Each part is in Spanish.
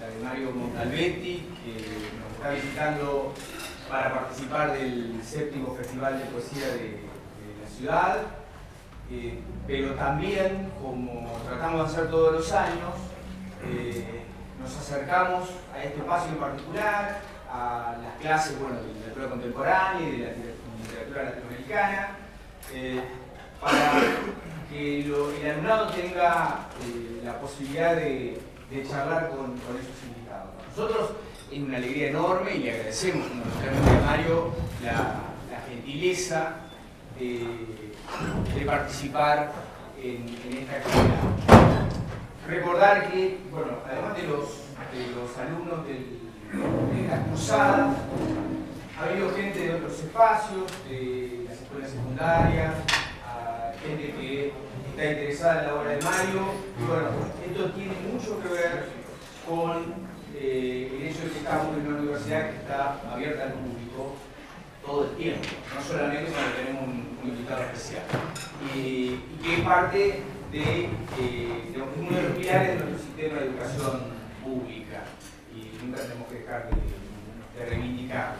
la de Mario Montalbetti, que nos está visitando para participar del 7º Festival de Poesía de la ciudad, pero también, como tratamos de hacer todos los años, nos acercamos a este espacio en particular, a las clases de literatura contemporánea y de la literatura latinoamericana, para que el alumnado tenga la posibilidad de charlar con esos invitados. Nosotros es una alegría enorme y le agradecemos fundamentalmente a Mario la gentileza de participar en esta actividad. Recordar que, además de los alumnos de la cursada, ha habido gente de otros espacios, de las escuelas secundarias, gente que está interesada en la obra de Mario. Y esto tiene mucho que ver con el hecho de que estamos en una universidad que está abierta al público todo el tiempo, no solamente cuando tenemos un invitado especial. Y que es parte de uno de los pilares de nuestro sistema de educación pública, y nunca tenemos que dejar de reivindicarlo.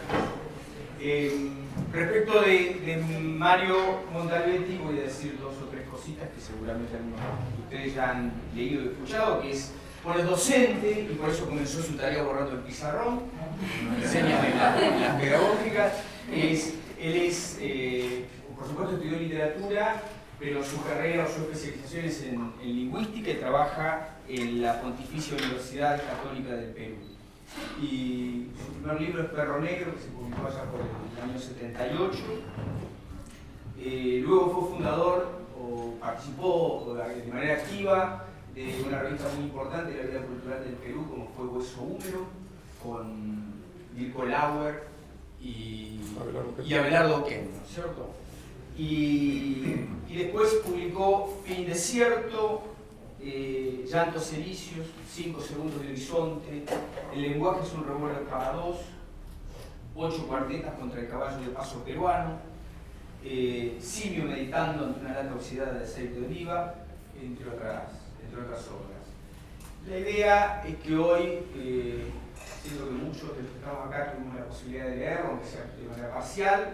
Respecto de Mario Montalbetti, voy a decir 2 o 3 cositas que seguramente algunos de ustedes ya han leído y escuchado, que es docente, y por eso comenzó su tarea borrando el pizarrón, nos enseña en las pedagógicas. Por supuesto, estudió literatura, pero su carrera o su especialización es en lingüística, y trabaja en la Pontificia Universidad Católica del Perú. Y su primer libro es Perro Negro, que se publicó allá por el año 78. Luego fue fundador, o participó de manera activa, de una revista muy importante de la vida cultural del Perú, como fue Hueso Húmero, con Mirko Lauer y Abelardo Oquendo, ¿cierto? Y después publicó Fin Desierto, Llantos Celicios, 5 segundos de horizonte, El lenguaje es un revólver para 2, 8 cuartetas contra el caballo de paso peruano, Simio meditando ante una lata oxidada de aceite de oliva, entre otras obras. La idea es que hoy, siento que muchos de los que estamos acá tuvimos la posibilidad de leerlo, aunque sea de manera parcial,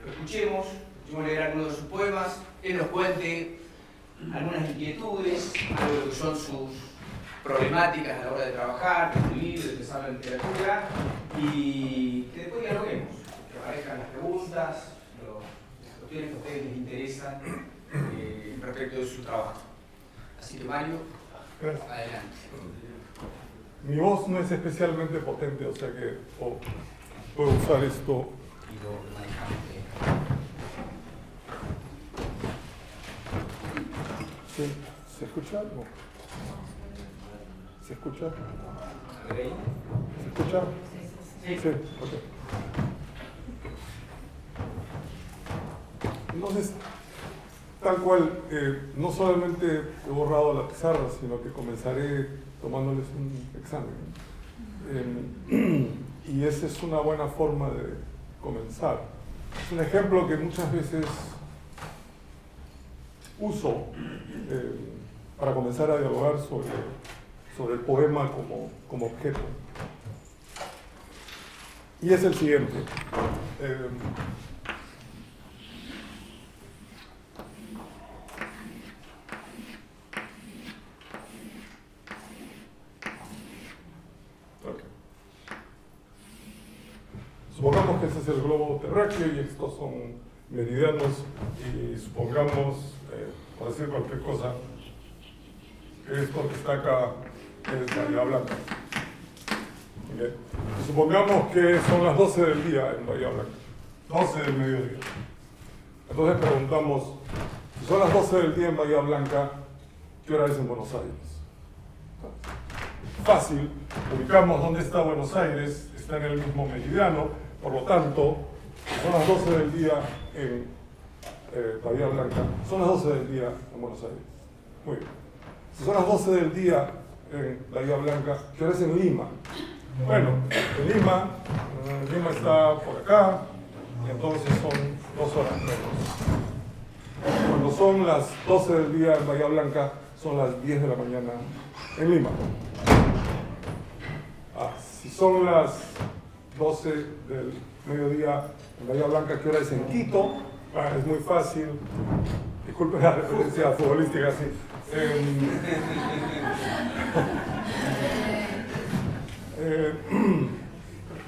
escuchemos leer algunos de sus poemas, él nos cuente algunas inquietudes, algo de lo que son sus problemáticas a la hora de trabajar, de escribir, de pensar la literatura, y que después dialoguemos, que aparezcan las preguntas, las cuestiones que a ustedes les interesan respecto de su trabajo. Así que Mario, adelante. Mi voz no es especialmente potente, o sea que puedo usar esto. ¿Sí? ¿Se escucha algo? ¿Se escucha? ¿Se escucha? Sí. Ok. Entonces, tal cual, no solamente he borrado la pizarra, sino que comenzaré tomándoles un examen. Y esa es una buena forma de comenzar. Es un ejemplo que muchas veces uso para comenzar a dialogar sobre el poema como objeto. Y es el siguiente. Supongamos que ese es el globo terráqueo y estos son meridianos, y supongamos, por decir cualquier cosa, que esto que está acá es Bahía Blanca. ¿Okay? Supongamos que son las 12 del día en Bahía Blanca, 12 del mediodía. Entonces preguntamos, si son las 12 del día en Bahía Blanca, ¿qué hora es en Buenos Aires? Fácil, ubicamos dónde está Buenos Aires, está en el mismo meridiano. Por lo tanto, son las 12 del día en Bahía Blanca, son las 12 del día en Buenos Aires. Muy bien. Si son las 12 del día en Bahía Blanca, ¿qué hora es en Lima? Bueno, en Lima está por acá, y entonces son 2 horas menos. Cuando son las 12 del día en Bahía Blanca, son las 10 de la mañana en Lima. Si son las 12 del mediodía en Bahía Blanca, ¿qué hora es en Quito? Es muy fácil. Disculpen la referencia futbolística, sí.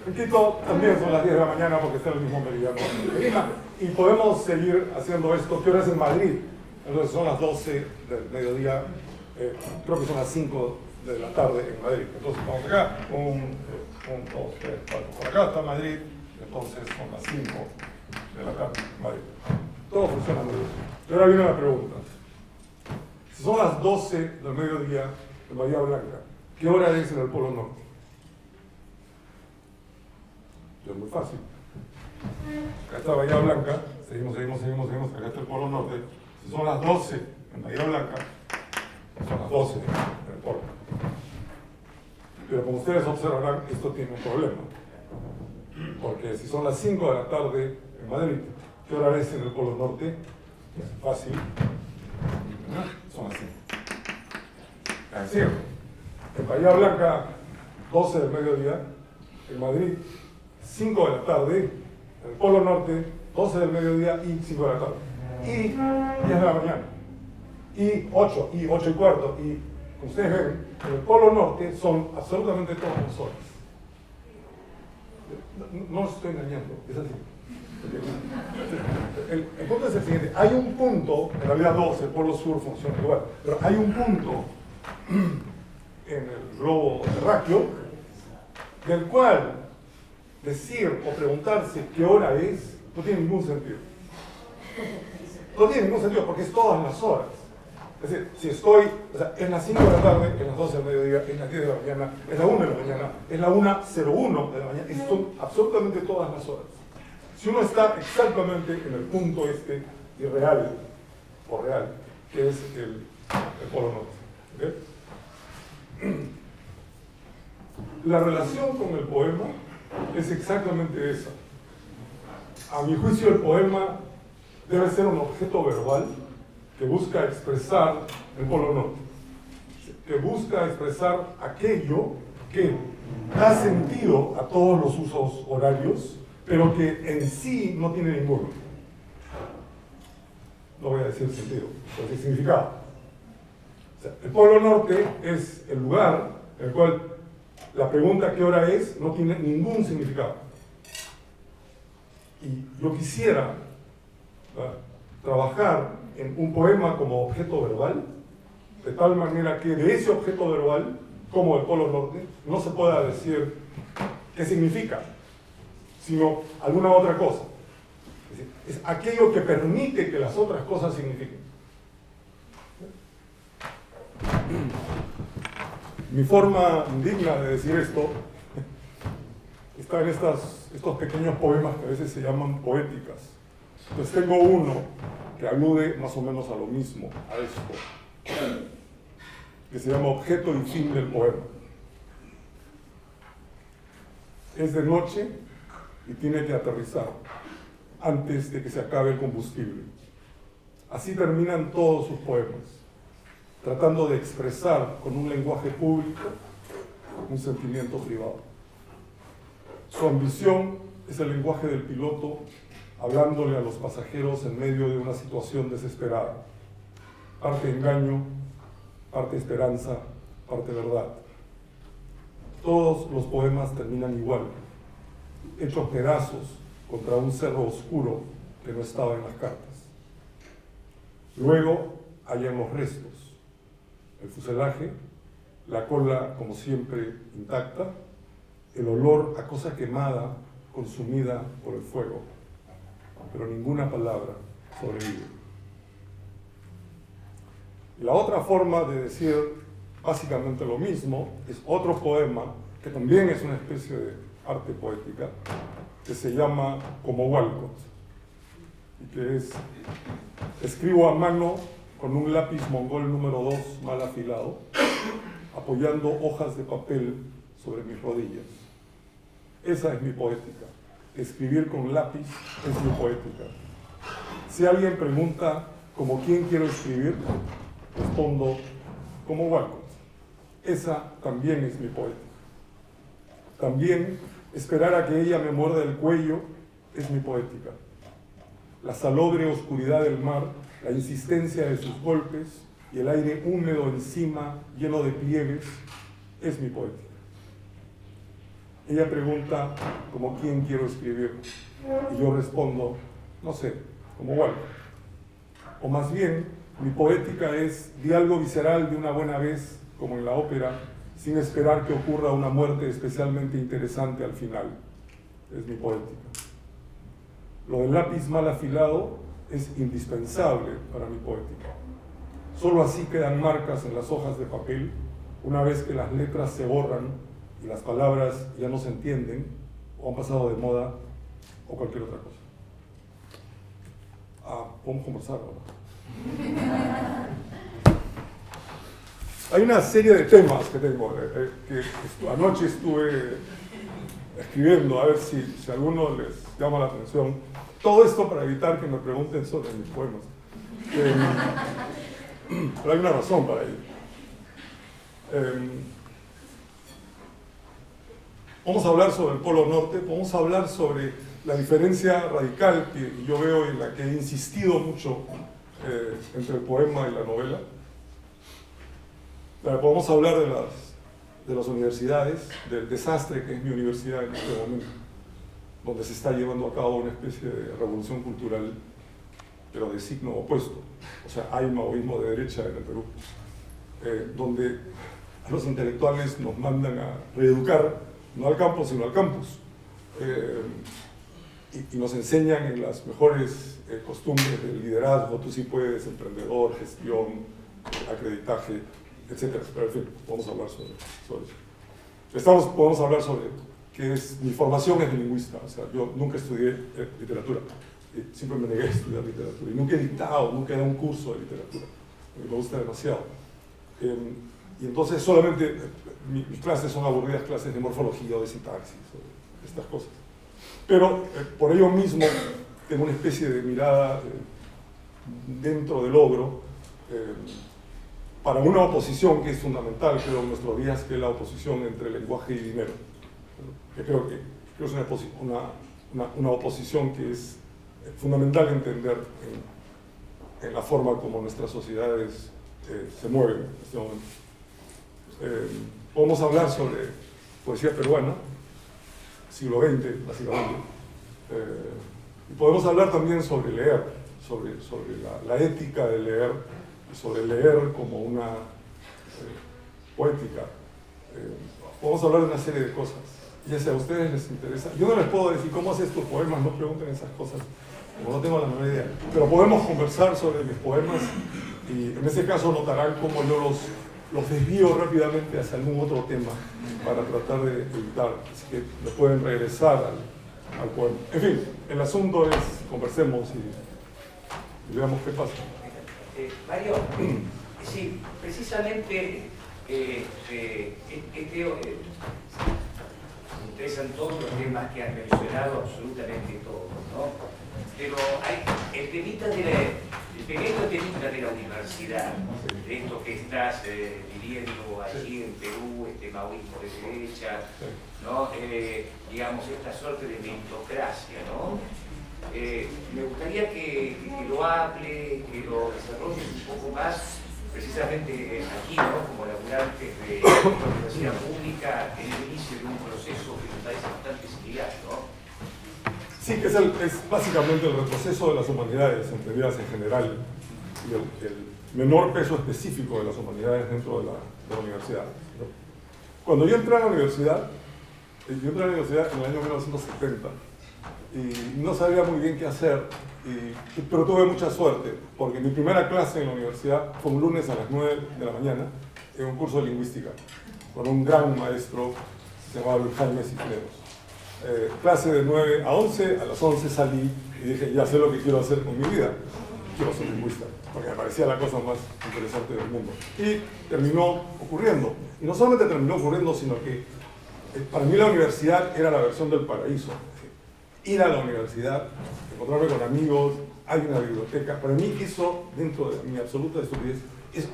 En Quito también son las 10 de la mañana porque está en el mismo meridiano de Lima. Y podemos seguir haciendo esto. ¿Qué hora es en Madrid? Entonces son las 12 del mediodía, creo que son las 5 de la tarde en Madrid. Entonces vamos acá, 1, 2, 3, 4. Por acá está Madrid, entonces son las 5 de la tarde en Madrid. Todo funciona muy bien. Y ahora viene la pregunta. Si son las 12 del mediodía en Bahía Blanca, ¿qué hora es en el Polo Norte? Es muy fácil. Acá está Bahía Blanca, seguimos, acá está el Polo Norte. Si son las 12 en Bahía Blanca, son las 12 en el Polo. Pero como ustedes observarán, esto tiene un problema. Porque si son las 5 de la tarde en Madrid, ¿qué hora es en el Polo Norte? Es fácil. Son las 5. Es decir, en Bahía Blanca, 12 del mediodía, en Madrid, 5 de la tarde, en el Polo Norte, 12 del mediodía y 5 de la tarde. Y 10 de la mañana. Y 8 y 8 y cuarto. Y como ustedes ven, en el Polo Norte son absolutamente todas las horas. No os estoy engañando, es así. El punto es el siguiente: hay un punto, en realidad dos, el Polo Sur funciona igual, pero hay un punto en el globo terráqueo del cual decir o preguntarse qué hora es no tiene ningún sentido. No tiene ningún sentido porque es todas las horas. Es decir, si estoy, o sea, es las 5 de la tarde, es las 12 del mediodía, es las 10 de la mañana, es la 1 de la mañana, es la 1:01 de la mañana, son absolutamente todas las horas. Si uno está exactamente en el punto este irreal o real, que es el Polo Norte. ¿Okay? La relación con el poema es exactamente esa. A mi juicio, el poema debe ser un objeto verbal que busca expresar el Polo Norte, que busca expresar aquello que da sentido a todos los usos horarios, pero que en sí no tiene ninguno. No voy a decir sentido, voy a decir significado. O sea, el Polo Norte es el lugar en el cual la pregunta ¿qué hora es? No tiene ningún significado. Y yo quisiera trabajar en un poema como objeto verbal, de tal manera que de ese objeto verbal, como el Polo Norte, no se pueda decir qué significa, sino alguna otra cosa. Es decir, es aquello que permite que las otras cosas signifiquen. Mi forma digna de decir esto está en estos pequeños poemas que a veces se llaman poéticas. Entonces tengo uno que alude más o menos a lo mismo, a esto, que se llama Objeto y fin del poema. Es de noche y tiene que aterrizar antes de que se acabe el combustible. Así terminan todos sus poemas, tratando de expresar con un lenguaje público un sentimiento privado. Su ambición es el lenguaje del piloto hablándole a los pasajeros en medio de una situación desesperada. Parte engaño, parte esperanza, parte verdad. Todos los poemas terminan igual, hechos pedazos contra un cerro oscuro que no estaba en las cartas. Luego hallan los restos, el fuselaje, la cola como siempre intacta, el olor a cosa quemada, consumida por el fuego, pero ninguna palabra sobrevive. La otra forma de decir básicamente lo mismo es otro poema que también es una especie de arte poética, que se llama Como Walcott, y que es: escribo a mano con un lápiz mongol número 2 mal afilado, apoyando hojas de papel sobre mis rodillas. Esa es mi poética. Escribir con lápiz es mi poética. Si alguien pregunta ¿como quién quiero escribir?, respondo como Walcott. Esa también es mi poética. También esperar a que ella me muerda el cuello es mi poética. La salobre oscuridad del mar, la insistencia de sus golpes y el aire húmedo encima, lleno de pliegues, es mi poética. Ella pregunta como quién quiero escribir y yo respondo, no sé, como Walter. O más bien, mi poética es diálogo visceral de una buena vez, como en la ópera, sin esperar que ocurra una muerte especialmente interesante al final. Es mi poética. Lo del lápiz mal afilado es indispensable para mi poética. Solo así quedan marcas en las hojas de papel, una vez que las letras se borran y las palabras ya no se entienden, o han pasado de moda, o cualquier otra cosa. Podemos conversar ahora. Hay una serie de temas que tengo, que anoche estuve escribiendo, a ver si a alguno les llama la atención. Todo esto para evitar que me pregunten sobre mis poemas. Pero hay una razón para ello. Vamos a hablar sobre el Polo Norte, vamos a hablar sobre la diferencia radical que yo veo y en la que he insistido mucho entre el poema y la novela. Podemos hablar de las universidades, del desastre que es mi universidad en este momento, donde se está llevando a cabo una especie de revolución cultural, pero de signo opuesto. O sea, hay maoísmo de derecha en el Perú, donde a los intelectuales nos mandan a reeducar, no al campo, sino al campus, y nos enseñan en las mejores costumbres del liderazgo, tú sí puedes, emprendedor, gestión, acreditaje, etc. Pero en fin, vamos a hablar sobre eso. Podemos hablar sobre que mi formación es de lingüista, o sea, yo nunca estudié literatura, siempre me negué a estudiar literatura, y nunca he dictado, nunca he dado un curso de literatura, porque me gusta demasiado. Y entonces solamente mis clases son aburridas clases de morfología o de sintaxis, o estas cosas. Pero por ello mismo tengo una especie de mirada dentro del logro para una oposición que es fundamental, creo, en nuestros días, que es la oposición entre lenguaje y dinero. Que creo que es una oposición que es fundamental entender en la forma como nuestras sociedades se mueven en este momento. Podemos hablar sobre poesía peruana, siglo XX, básicamente. Y podemos hablar también sobre leer, sobre la ética de leer, y sobre leer como una poética. Podemos hablar de una serie de cosas. Y si a ustedes les interesa, yo no les puedo decir cómo haces tus poemas, no pregunten esas cosas, como no tengo la menor idea. Pero podemos conversar sobre mis poemas y en ese caso notarán cómo yo los desvío rápidamente hacia algún otro tema para tratar de evitar, así que me pueden regresar al poema. En fin, el asunto es, conversemos y veamos qué pasa. Mario, sí, precisamente me interesan todos los temas que has mencionado, absolutamente todos, ¿no? Pero hay el pequeño temita de la universidad, de esto que estás viviendo allí en Perú, este maoísmo de derecha, ¿no? Digamos, esta suerte de meritocracia, ¿no? Me gustaría que lo hable, que lo desarrolles un poco más, precisamente aquí, ¿no? Como laburantes de la universidad pública, en el inicio de un proceso que me parece bastante similar, ¿no? Sí, que es básicamente el retroceso de las humanidades, entendidas en general, y el menor peso específico de las humanidades dentro de la universidad, ¿no? Cuando yo entré a la universidad en el año 1970, y no sabía muy bien qué hacer, pero tuve mucha suerte, porque mi primera clase en la universidad fue un lunes a las 9 de la mañana, en un curso de lingüística, con un gran maestro, se llamaba Luis Jaime Cisneros. Clase de 9 a 11, a las 11 salí y dije, ya sé lo que quiero hacer con mi vida, quiero ser lingüista, porque me parecía la cosa más interesante del mundo. Y terminó ocurriendo, y no solamente terminó ocurriendo, sino que para mí la universidad era la versión del paraíso. Ir a la universidad, encontrarme con amigos, hay una biblioteca, para mí eso, dentro de mi absoluta estupidez,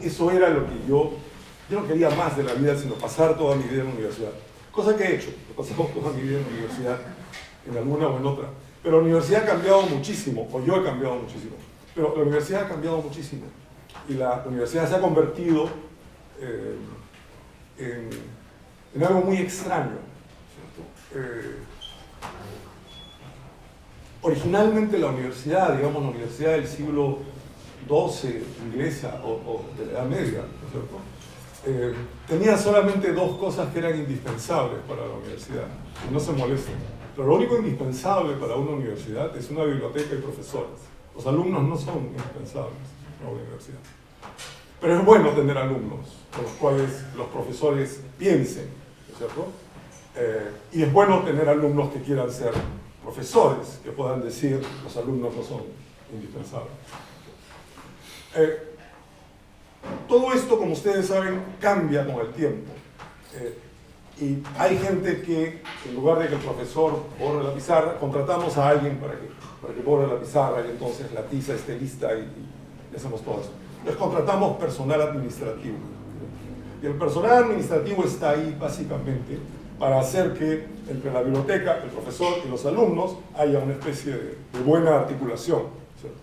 eso era lo que yo no quería más de la vida, sino pasar toda mi vida en la universidad. cosa que he hecho. He pasado toda mi vida en la universidad, en alguna o en otra. Pero la universidad ha cambiado muchísimo, o yo he cambiado muchísimo. Pero la universidad ha cambiado muchísimo. Y la universidad se ha convertido en algo muy extraño, ¿cierto? Originalmente la universidad, digamos la universidad del siglo XII inglesa o de la Edad Media, ¿no es cierto? Tenía solamente dos cosas que eran indispensables para la universidad, y no se molesten. Pero lo único indispensable para una universidad es una biblioteca y profesores. Los alumnos no son indispensables para una universidad. Pero es bueno tener alumnos con los cuales los profesores piensen, ¿no es cierto? Y es bueno tener alumnos que quieran ser profesores, que puedan decir los alumnos no son indispensables. Todo esto, como ustedes saben, cambia con el tiempo. Y hay gente que, en lugar de que el profesor borre la pizarra, contratamos a alguien para que borre la pizarra y entonces la tiza esté lista y hacemos todo eso. Entonces contratamos personal administrativo. Y el personal administrativo está ahí básicamente para hacer que entre la biblioteca, el profesor y los alumnos haya una especie de buena articulación, ¿cierto?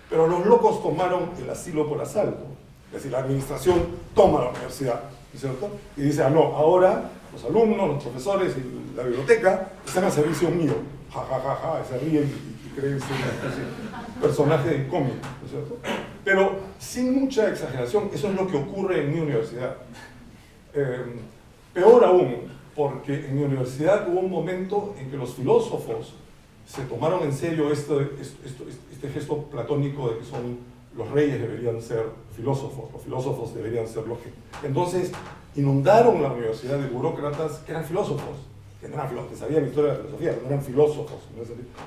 Pero los locos tomaron el asilo por asalto. Es decir, la administración toma la universidad, ¿cierto? Y dice, ah, no, ahora los alumnos, los profesores y la biblioteca están a servicio mío. Ja, ja, ja, ja, y se ríen y creen ser una especie de personaje de cómic, ¿no es cierto? Pero sin mucha exageración, eso es lo que ocurre en mi universidad. Peor aún, porque en mi universidad hubo un momento en que los filósofos se tomaron en serio este gesto platónico de que los reyes deberían ser filósofos, los filósofos deberían ser los que... Entonces inundaron la universidad de burócratas que eran filósofos, que no eran filósofos, que sabían historia de la filosofía, no eran filósofos.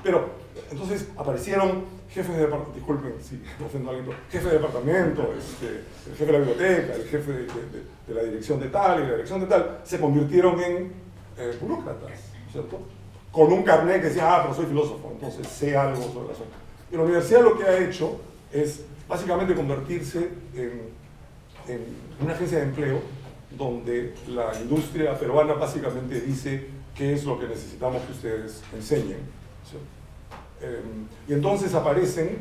Pero entonces aparecieron jefes de departamento, disculpen si ofendo a alguien, jefe de departamento, el jefe de la biblioteca, el jefe de la dirección de tal y la dirección de tal, se convirtieron en burócratas, ¿cierto? Con un carnet que decía, ah, pero soy filósofo, entonces sé algo sobre la zona. Y la universidad lo que ha hecho es básicamente convertirse en una agencia de empleo donde la industria peruana básicamente dice qué es lo que necesitamos que ustedes enseñen, ¿cierto? Y entonces aparecen,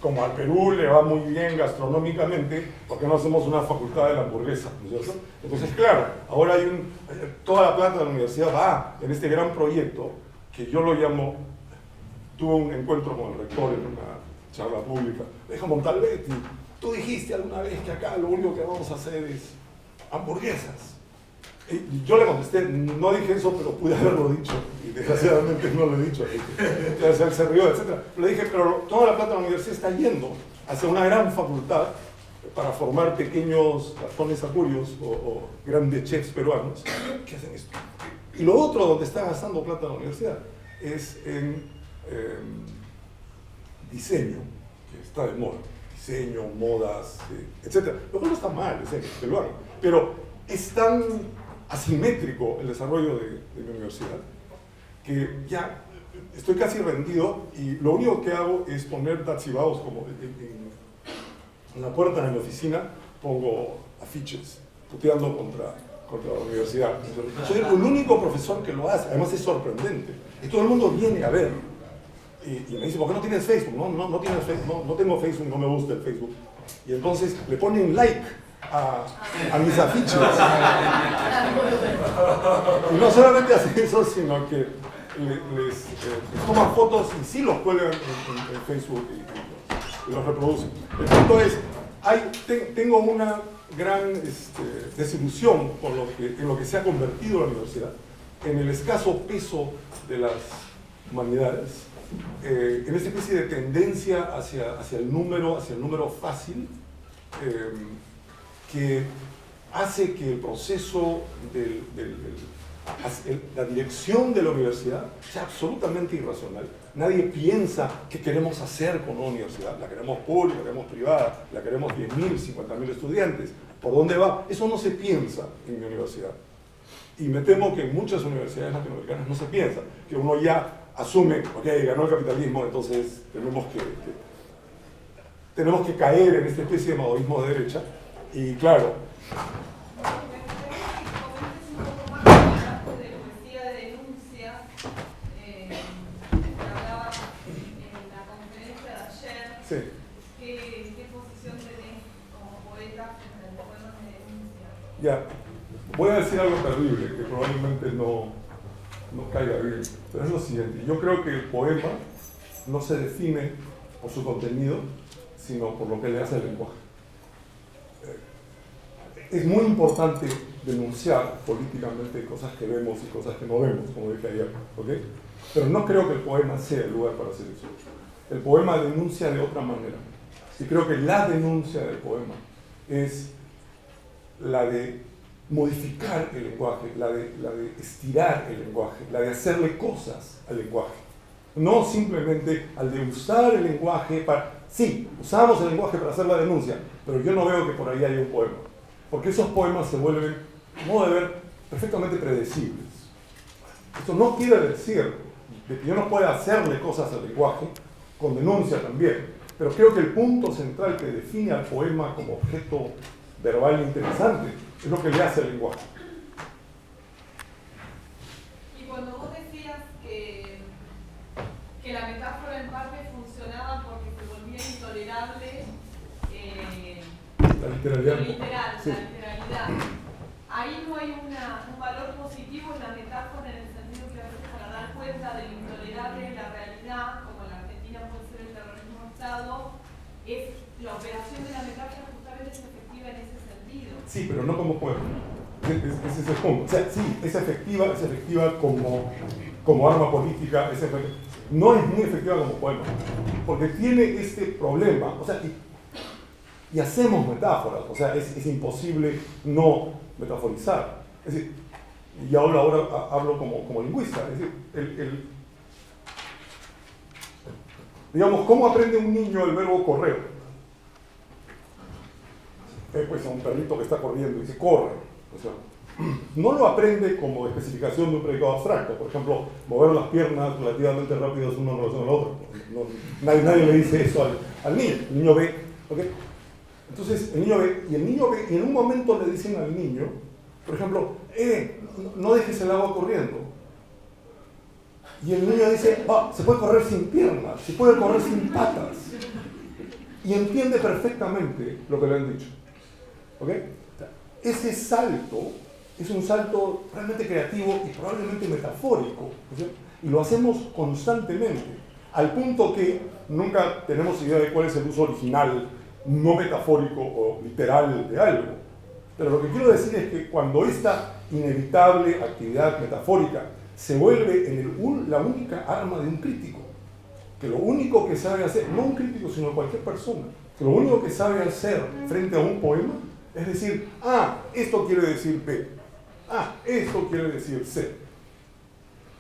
como al Perú le va muy bien gastronómicamente, ¿por qué no hacemos una facultad de la hamburguesa? ¿No es cierto? Entonces, claro, ahora toda la plata de la universidad va en este gran proyecto que yo lo llamo, tuve un encuentro con el rector en una charla pública. Le dijo, Montalbetti, tú dijiste alguna vez que acá lo único que vamos a hacer es hamburguesas. Y yo le contesté, no dije eso, pero pude haberlo dicho, y desgraciadamente no lo he dicho. Entonces él se rió, etc. Le dije, pero toda la plata de la universidad está yendo hacia una gran facultad para formar pequeños Gastones Apurios o grandes chefs peruanos que hacen esto. Y lo otro donde está gastando plata la universidad es en diseño, que está de moda. Diseño, modas, etc. Lo cual no está mal, es peruano, pero es tan asimétrico el desarrollo de mi universidad que ya estoy casi rendido y lo único que hago es poner tachibaos como en la puerta de mi oficina, pongo afiches puteando contra la universidad. Soy el único profesor que lo hace, además es sorprendente y todo el mundo viene a ver y me dice, ¿por qué no tienes Facebook? No tienes Facebook, no tengo Facebook, no me gusta el Facebook. Y entonces le ponen like a mis afiches. Y no solamente hacen eso, sino que les toman fotos y sí los cuelgan en Facebook y los reproducen. El punto es, tengo una gran desilusión en lo que se ha convertido la universidad, en el escaso peso de las humanidades, en esta especie de tendencia hacia el número fácil, que hace que el proceso la dirección de la universidad sea absolutamente irracional. Nadie piensa qué queremos hacer con una universidad. La queremos pública, la queremos privada, la queremos 10.000, 50.000 estudiantes. ¿Por dónde va? Eso no se piensa en mi universidad. Y me temo que en muchas universidades latinoamericanas no se piensa. Que uno ya asume, ok, ganó el capitalismo, entonces tenemos que caer en esta especie de maoísmo de derecha. Y claro, Ya, voy a decir algo terrible que probablemente no caiga bien, pero es lo siguiente. Yo creo que el poema no se define por su contenido, sino por lo que le hace al lenguaje. Es muy importante denunciar políticamente cosas que vemos y cosas que no vemos, como dije ayer, ¿ok? Pero no creo que el poema sea el lugar para hacer eso. El poema denuncia de otra manera. Y creo que la denuncia del poema es la de modificar el lenguaje, la de estirar el lenguaje, la de hacerle cosas al lenguaje. No simplemente al de usar el lenguaje para... Sí, usamos el lenguaje para hacer la denuncia, pero yo no veo que por ahí haya un poema. Porque esos poemas se vuelven, como de ver, perfectamente predecibles. Esto no quiere decir de que yo no pueda hacerle cosas al lenguaje, con denuncia también, pero creo que el punto central que define al poema como objeto verbal interesante es lo que le hace al lenguaje. Y cuando vos decías que la metáfora en parte funcionaba porque se volvía intolerable La literalidad. lo literal, Sí. la literalidad, ahí no hay un valor positivo en la metáfora en el sentido que a veces para dar cuenta de lo intolerable de la realidad, como en la Argentina puede ser el terrorismo de Estado, es la operación de la metáfora justamente es efectiva en ese sentido. Sí, pero no como poema. Ese es el punto. O sea, sí, es efectiva como arma política, no es muy efectiva como poema, porque tiene este problema, o sea, y hacemos metáforas, o sea, es imposible no metaforizar. Es decir, y ahora hablo como lingüista, es decir, digamos, ¿cómo aprende un niño el verbo correr? Pues a un perrito que está corriendo y dice corre. O sea, no lo aprende como especificación de un predicado abstracto. Por ejemplo, mover las piernas relativamente rápido uno en relación al otro. Nadie le dice eso al niño. El niño ve, ¿ok? Entonces el niño ve y en un momento le dicen al niño, por ejemplo, no dejes el agua corriendo. Y el niño dice, se puede correr sin piernas, se puede correr sin patas. Y entiende perfectamente lo que le han dicho. ¿Ok? Ese salto es un salto realmente creativo y probablemente metafórico. ¿Sí? Y lo hacemos constantemente, al punto que nunca tenemos idea de cuál es el uso original, no metafórico o literal de algo. Pero lo que quiero decir es que cuando esta inevitable actividad metafórica se vuelve en la única arma de un crítico, que lo único que sabe hacer, no un crítico sino cualquier persona, que lo único que sabe hacer frente a un poema es decir, esto quiere decir B, esto quiere decir C.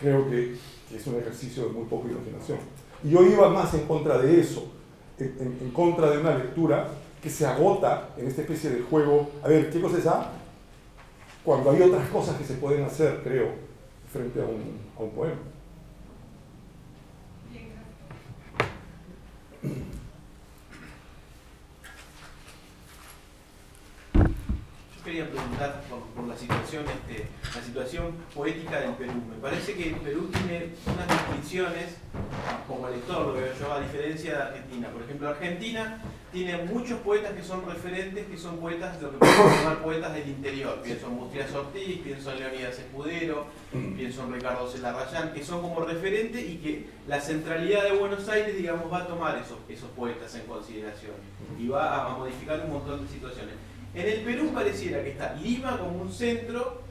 Creo que es un ejercicio de muy poca imaginación. Y yo iba más en contra de eso, en contra de una lectura que se agota en esta especie de juego. A ver, ¿qué cosa es A? Cuando hay otras cosas que se pueden hacer, creo, frente a un poema. Yo quería preguntar por la situación poética del Perú. Me parece que el Perú tiene unas distinciones, como lector lo veo yo, a diferencia de Argentina. Por ejemplo, Argentina tiene muchos poetas que son referentes, que son poetas, lo que podemos llamar poetas del interior. Pienso en Bustrias Ortiz, pienso en Leonidas Escudero, pienso en Ricardo Celarrayán, que son como referentes y que la centralidad de Buenos Aires, digamos, va a tomar esos poetas en consideración y va a modificar un montón de situaciones. En el Perú pareciera que está Lima como un centro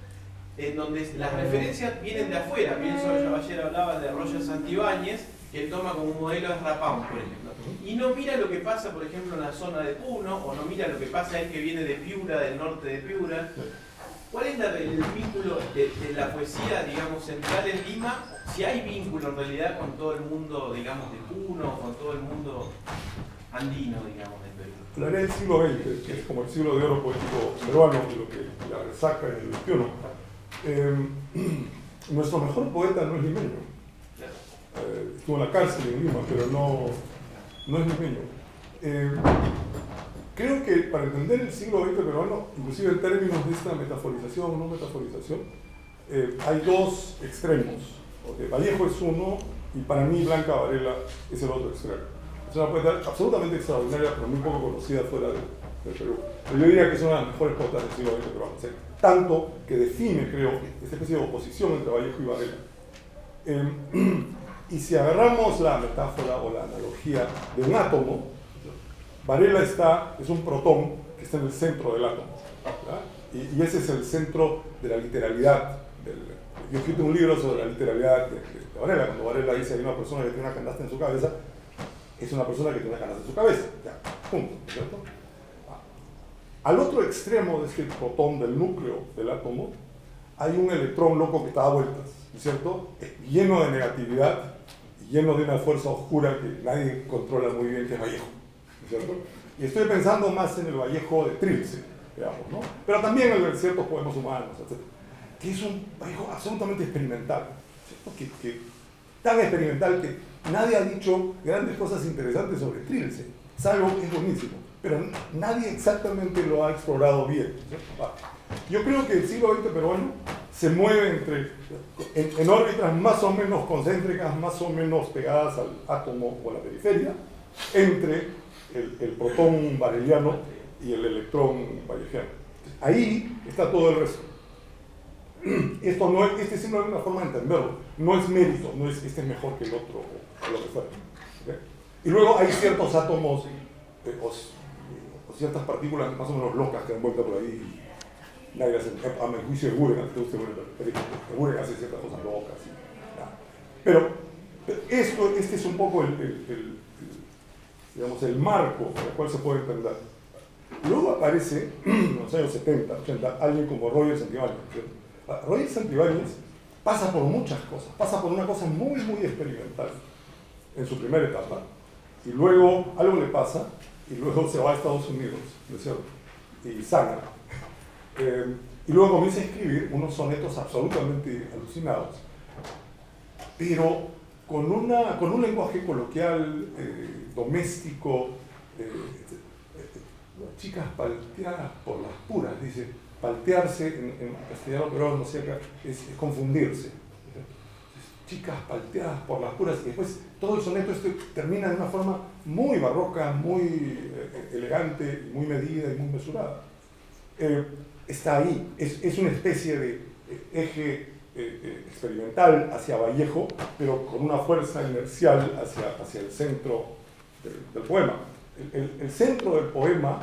en donde las referencias vienen de afuera. Pienso, yo ayer hablaba de Roger Santibáñez, que él toma como modelo de Rapaun, por ejemplo. Y no mira lo que pasa, por ejemplo, en la zona de Puno, o no mira lo que pasa él que viene de Piura, del norte de Piura. ¿Cuál es el vínculo de la poesía, digamos, central en Lima? Si hay vínculo en realidad con todo el mundo, digamos, de Puno, con todo el mundo andino, digamos, del Perú. Hablaré del siglo XX, que es como el siglo de oro poético peruano, y lo que la resaca en el XXI. Nuestro mejor poeta no es limeño. Estuvo en la cárcel en Lima, pero no es limeño. Creo que para entender el siglo XX peruano, inclusive en términos de esta metaforización o no metaforización, hay dos extremos. Okay, Vallejo es uno y para mí Blanca Varela es el otro extremo. Es una poeta absolutamente extraordinaria, pero muy poco conocida fuera de del Perú. Pero yo diría que es una de las mejores poetas del siglo XX peruano. Tanto que define, creo, esta especie de oposición entre Vallejo y Varela. Y si agarramos la metáfora o la analogía de un átomo, Varela es un protón que está en el centro del átomo, ¿verdad? Y ese es el centro de la literalidad. Yo he escrito un libro sobre la literalidad de Varela. Cuando Varela dice hay una persona que tiene una canasta en su cabeza, es una persona que tiene una canasta en su cabeza. Ya, punto, ¿cierto? Al otro extremo de este protón del núcleo del átomo hay un electrón loco que está a vueltas, ¿cierto? Lleno de negatividad, lleno de una fuerza oscura que nadie controla muy bien, que es Vallejo, ¿cierto? Y estoy pensando más en el Vallejo de Trilce, digamos, ¿no? Pero también en ciertos poemas humanos, etc. Que es un Vallejo absolutamente experimental, ¿cierto? Que tan experimental que nadie ha dicho grandes cosas interesantes sobre Trilce, salvo que es buenísimo, pero nadie exactamente lo ha explorado bien, ¿cierto? Yo creo que el siglo XX peruano se mueve en órbitas más o menos concéntricas, más o menos pegadas al átomo o a la periferia, entre el protón vareliano y el electrón vallejiano. Ahí está todo el resto. Este es simplemente una forma de entenderlo, no es mérito, no es este es mejor que el otro o lo que fuera. ¿Okay? Y luego hay ciertos átomos o ciertas partículas más o menos locas que dan vuelta por ahí. Nadie hace, a mi juicio de Guren, Guren hace ciertas cosas locas. Pero este es un poco digamos, el marco en el cual se puede entender. Luego aparece, en los años 70, 80, alguien como Roger Santibáñez. Roger Santibáñez pasa por muchas cosas, pasa por una cosa muy, muy experimental en su primera etapa, y luego algo le pasa, y luego se va a Estados Unidos, ¿no es cierto? Y sana. Y luego comienza a escribir unos sonetos absolutamente alucinados, pero con un lenguaje coloquial, doméstico, chicas palteadas por las puras, dice, paltearse en castellano, pero no sé, es confundirse. Chicas palteadas por las puras, y después todo el soneto termina de una forma muy barroca, muy elegante, muy medida y muy mesurada. Está ahí, es una especie de eje experimental hacia Vallejo, pero con una fuerza inercial hacia el centro del poema. El centro del poema,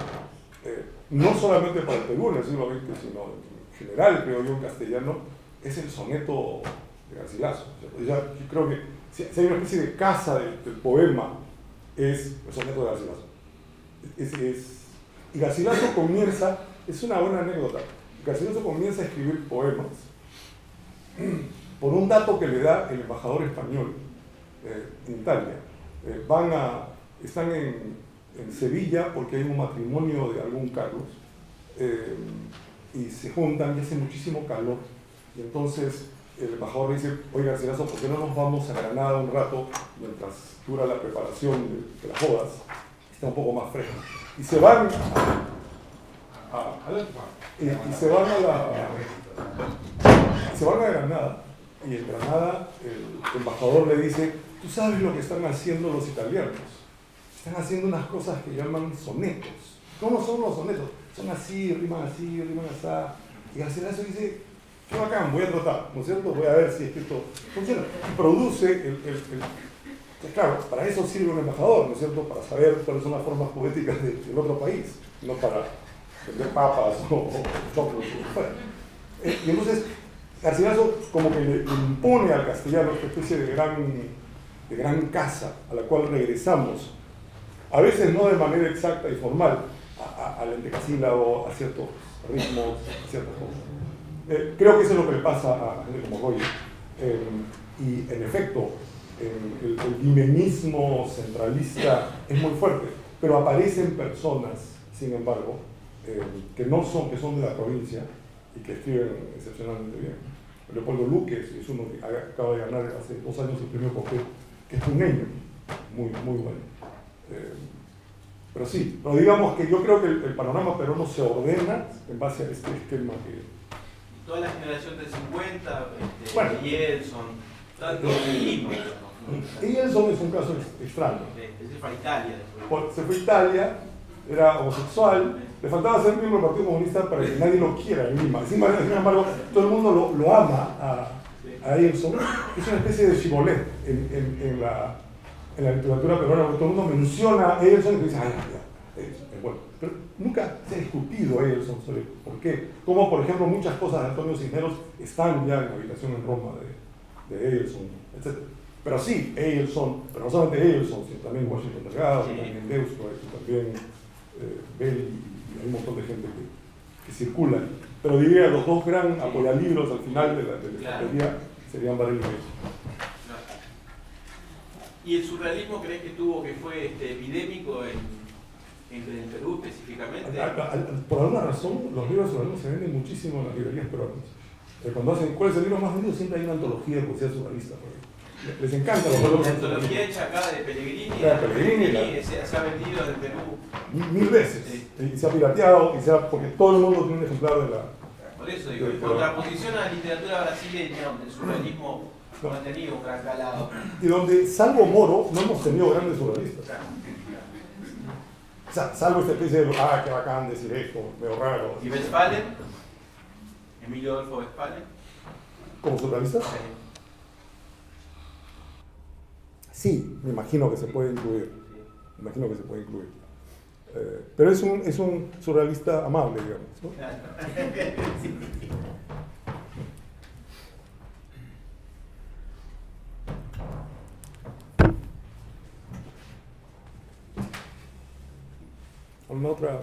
no solamente para el Perú en el siglo XX, sino en general, creo yo, en castellano, es el soneto de Garcilaso. Yo creo que si hay una especie de casa del poema, es el soneto de Garcilaso. Y Garcilaso comienza, es una buena anécdota, Garcilaso comienza a escribir poemas por un dato que le da el embajador español en Italia. Están en Sevilla porque hay un matrimonio de algún Carlos y se juntan y hace muchísimo calor, y entonces el embajador dice: oye Garcilaso, ¿por qué no nos vamos a Granada un rato mientras dura la preparación de las bodas? Está un poco más fresco. Y se van a Granada, y en Granada el embajador le dice: ¿tú sabes lo que están haciendo los italianos? Están haciendo unas cosas que llaman sonetos. ¿Cómo son los sonetos? Son así, riman así. Y Garcilaso dice: qué bacán, voy a tratar, ¿no es cierto? Voy a ver si es que esto funciona. Y produce claro, para eso sirve un embajador, ¿no es cierto? Para saber cuáles son las formas poéticas del otro país, no para vender papas o choclos o lo que fuera. Y entonces Garcilaso como que le impone al castellano esta especie de gran casa a la cual regresamos, a veces no de manera exacta y formal, al endecasílabo, a ciertos ritmos, a ciertas cosas. Creo que eso es lo que le pasa a gente como Roger. Y en efecto, el dimenismo centralista es muy fuerte, pero aparecen personas, sin embargo, que son de la provincia y que escriben excepcionalmente bien. Leopoldo Luques es uno que acaba de ganar hace 2 años el premio Copé, que es puneño, muy, muy bueno. Pero sí, pero digamos que yo creo que el panorama peruano se ordena en base a este esquema que... Toda la generación del 50, Bueno. Yeltsin, tanto Lima. Yeltsin es un caso extraño. Se fue a Italia después. Se fue a Italia, era homosexual, Le faltaba ser miembro del Partido Comunista para que nadie lo quiera en Lima. Sin embargo, todo el mundo lo ama a Eyelson. Es una especie de Chibolet en la literatura peruana, porque todo el mundo menciona a Eyelson y dice, ay, ya, bueno. Pero nunca se ha discutido Eyelson sobre por qué. Como, por ejemplo, muchas cosas de Antonio Cisneros están ya en la habitación en Roma de Eyelson, etc. Pero sí, Eyelson, pero no solamente Eyelson, sino también Washington Delgado, también Deusto, también Bell, y hay un montón de gente que circula. Pero diría, los dos gran apoyalibros al final de la estrategia serían Varela y Eyelson. ¿Y el surrealismo crees que fue epidémico en el Perú específicamente? Por alguna razón, los libros surrealistas se venden muchísimo en las librerías peruanas. Cuando hacen cuál es el libro más vendido, siempre hay una antología de poesía surrealista. Les encanta los libros. La antología hecha acá de Pellegrini, se ha vendido en el Perú 1000 veces. Sí. Y se ha pirateado, porque todo el mundo tiene un ejemplar de la... Por eso digo, en contraposición a la literatura brasileña, donde el surrealismo no ha tenido un gran calado. Y donde, salvo Moro, no hemos tenido grandes surrealistas. O sea, salvo esta especie de, qué bacán decir esto, medio raro. ¿Y Westphalen? Emilio Adolfo Westphalen. ¿Como surrealista? Sí, me imagino que se puede incluir. Pero es un surrealista amable, digamos, ¿no? Sí. ¿Alguna otra?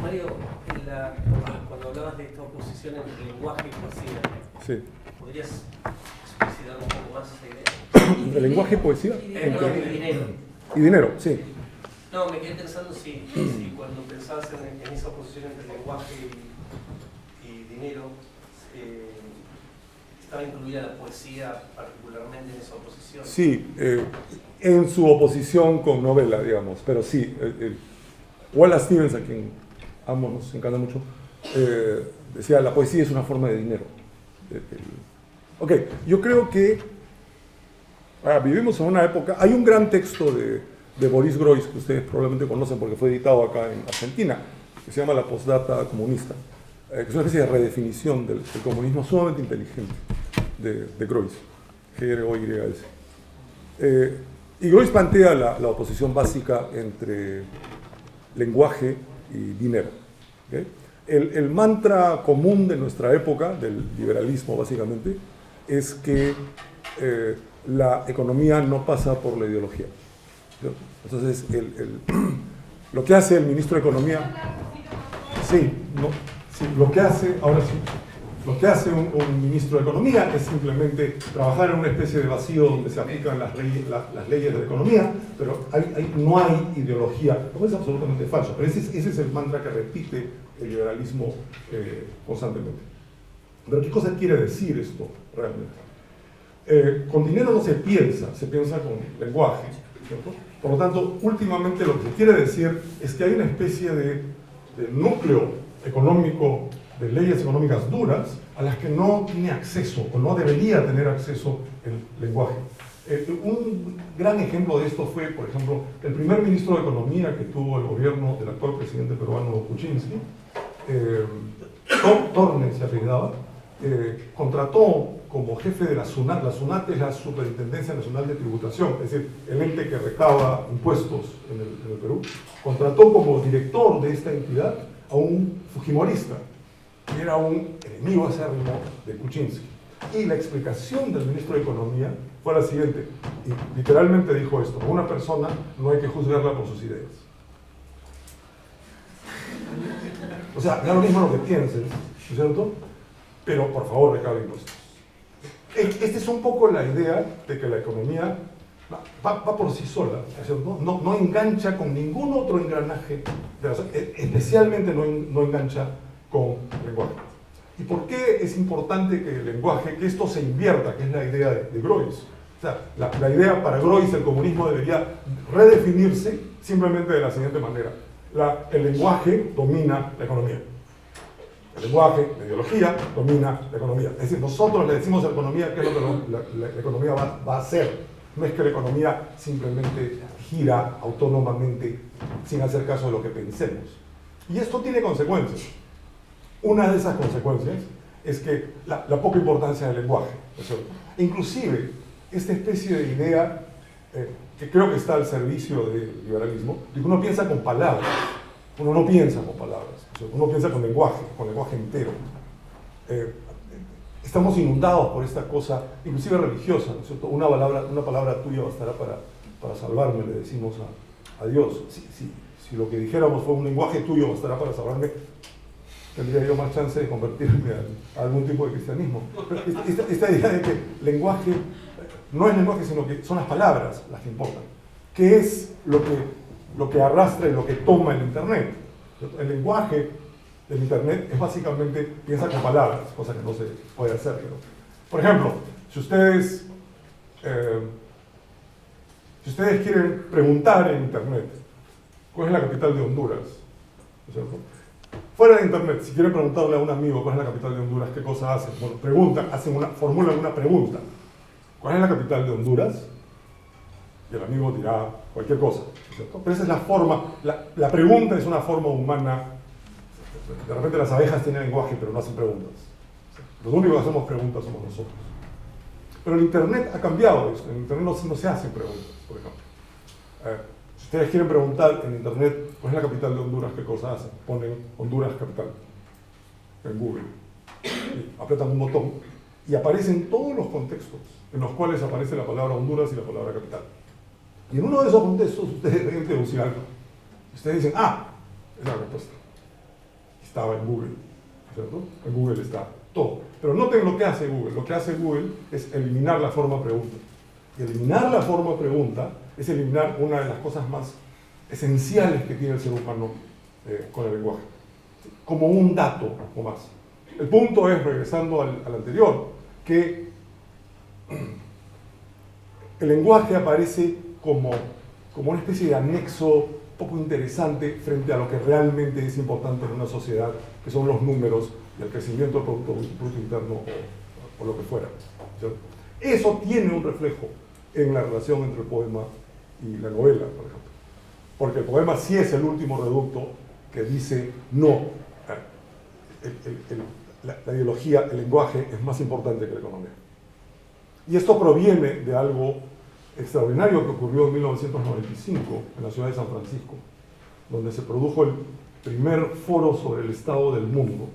Mario, cuando hablabas de esta oposición entre lenguaje y poesía, Sí. ¿podrías explicitar un poco más esa idea? ¿El lenguaje y poesía? No, dinero. Y dinero, sí. No, me quedé pensando si cuando pensabas en esa oposición entre lenguaje y dinero, estaba incluida la poesía particularmente en esa oposición. Sí, en su oposición con novela, digamos, pero sí. Wallace Stevens, a quien amo, nos encanta mucho, decía, la poesía es una forma de dinero. Ok, yo creo que vivimos en una época, hay un gran texto de Boris Groys, que ustedes probablemente conocen porque fue editado acá en Argentina, que se llama La Postdata Comunista, que es una especie de redefinición del comunismo sumamente inteligente de Groys, G-R-O-Y-S. Y Groys plantea la oposición básica entre lenguaje y dinero. ¿Okay? El mantra común de nuestra época, del liberalismo básicamente, es que la economía no pasa por la ideología. Entonces, lo que hace el ministro de Economía... Lo que hace, ahora sí, lo que hace un ministro de Economía es simplemente trabajar en una especie de vacío donde se aplican las leyes de la economía, pero no hay ideología, lo cual es absolutamente falso, pero ese es el mantra que repite el liberalismo constantemente. Pero ¿qué cosa quiere decir esto realmente? Con dinero no se piensa con lenguaje, ¿cierto? Por lo tanto, últimamente lo que se quiere decir es que hay una especie de núcleo económico, de leyes económicas duras, a las que no tiene acceso, o no debería tener acceso el lenguaje. Un gran ejemplo de esto fue, por ejemplo, el primer ministro de Economía que tuvo el gobierno del actual presidente peruano Kuczynski, Torne se apellidaba, contrató como jefe de la SUNAT. La SUNAT es la Superintendencia Nacional de Tributación, es decir, el ente que recaba impuestos en el Perú. Contrató como director de esta entidad a un fujimorista, que era un enemigo acérrimo de Kuczynski. Y la explicación del ministro de Economía fue la siguiente, y literalmente dijo esto: a una persona no hay que juzgarla por sus ideas. O sea, da lo mismo lo que pienses, ¿no es cierto? Pero por favor recauda impuestos. Esta es un poco la idea de que la economía va por sí sola, ¿cierto? No engancha con ningún otro engranaje, especialmente no engancha con el lenguaje. ¿Y por qué es importante que el lenguaje, que esto se invierta, que es la idea de Groys? O sea, la idea para Groys, el comunismo debería redefinirse simplemente de la siguiente manera: el lenguaje domina la economía. El lenguaje, la ideología, domina la economía. Es decir, nosotros le decimos a la economía qué es lo que la economía va a hacer. No es que la economía simplemente gira autónomamente sin hacer caso de lo que pensemos. Y esto tiene consecuencias. Una de esas consecuencias es que la poca importancia del lenguaje, ¿no es cierto? Inclusive, esta especie de idea que creo que está al servicio del liberalismo, de que uno piensa con palabras, uno no piensa con palabras, ¿no es cierto? Uno piensa con lenguaje entero. Estamos inundados por esta cosa, inclusive religiosa, ¿no es cierto? Una palabra tuya bastará para salvarme, le decimos a Dios. Si lo que dijéramos fue un lenguaje tuyo bastará para salvarme, tendría yo más chance de convertirme a algún tipo de cristianismo. Pero esta idea de que lenguaje no es lenguaje, sino que son las palabras las que importan. ¿Qué es lo que arrastra y lo que toma el Internet? El lenguaje del Internet es básicamente piensa con palabras, cosa que no se puede hacer. ¿No? Por ejemplo, si ustedes quieren preguntar en Internet cuál es la capital de Honduras, ¿no es cierto? Fuera de Internet, si quieren preguntarle a un amigo cuál es la capital de Honduras, ¿qué cosa hacen? Bueno, formulan una pregunta. ¿Cuál es la capital de Honduras? Y el amigo dirá cualquier cosa, ¿no es cierto? Pero esa es la forma, la pregunta es una forma humana. De repente las abejas tienen lenguaje, pero no hacen preguntas. Los únicos que hacemos preguntas somos nosotros. Pero el Internet ha cambiado eso. En Internet no se hacen preguntas, por ejemplo. Si ustedes quieren preguntar en Internet cuál es la capital de Honduras, ¿qué cosa hacen? Ponen Honduras capital en Google. Y apretan un botón y aparecen todos los contextos en los cuales aparece la palabra Honduras y la palabra capital. Y en uno de esos contextos ustedes deben deducir algo. Ustedes dicen, es la respuesta. Estaba en Google, ¿cierto? En Google está todo. Pero noten lo que hace Google. Lo que hace Google es eliminar la forma pregunta. Y eliminar la forma pregunta es eliminar una de las cosas más esenciales que tiene el ser humano con el lenguaje. Como un dato o más. El punto es, regresando al anterior, que el lenguaje aparece como una especie de anexo poco interesante frente a lo que realmente es importante en una sociedad, que son los números y el crecimiento del Producto Bruto Interno o lo que fuera, ¿cierto? Eso tiene un reflejo en la relación entre el poema y la novela, por ejemplo. Porque el poema sí es el último reducto que dice no, la ideología, el lenguaje es más importante que la economía. Y esto proviene de algo extraordinario que ocurrió en 1995 en la ciudad de San Francisco, donde se produjo el primer foro sobre el estado del mundo.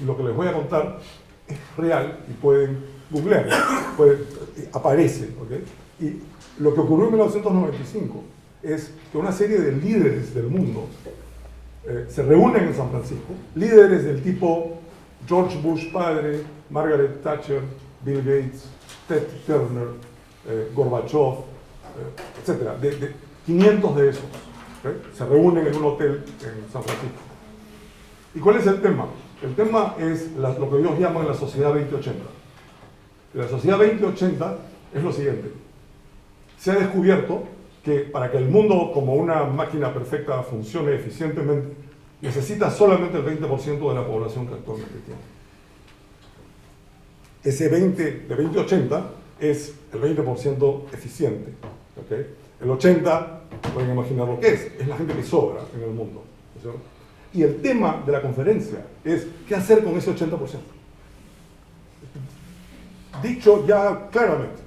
Y lo que les voy a contar es real y pueden googlear, aparece, ¿okay? Y lo que ocurrió en 1995 es que una serie de líderes del mundo se reúnen en San Francisco, líderes del tipo George Bush padre, Margaret Thatcher, Bill Gates, Ted Turner, Gorbachev, etcétera, de 500 de esos, ¿okay? Se reúnen en un hotel en San Francisco. ¿Y cuál es el tema? El tema es lo que ellos llaman la Sociedad 2080. La Sociedad 2080 es lo siguiente. Se ha descubierto que para que el mundo como una máquina perfecta funcione eficientemente, necesita solamente el 20% de la población que actualmente tiene. Ese 20 de 2080 es el 20% eficiente, ¿okay? El 80%, pueden imaginar lo que es la gente que sobra en el mundo, ¿no? Y el tema de la conferencia es ¿qué hacer con ese 80%? Dicho ya claramente.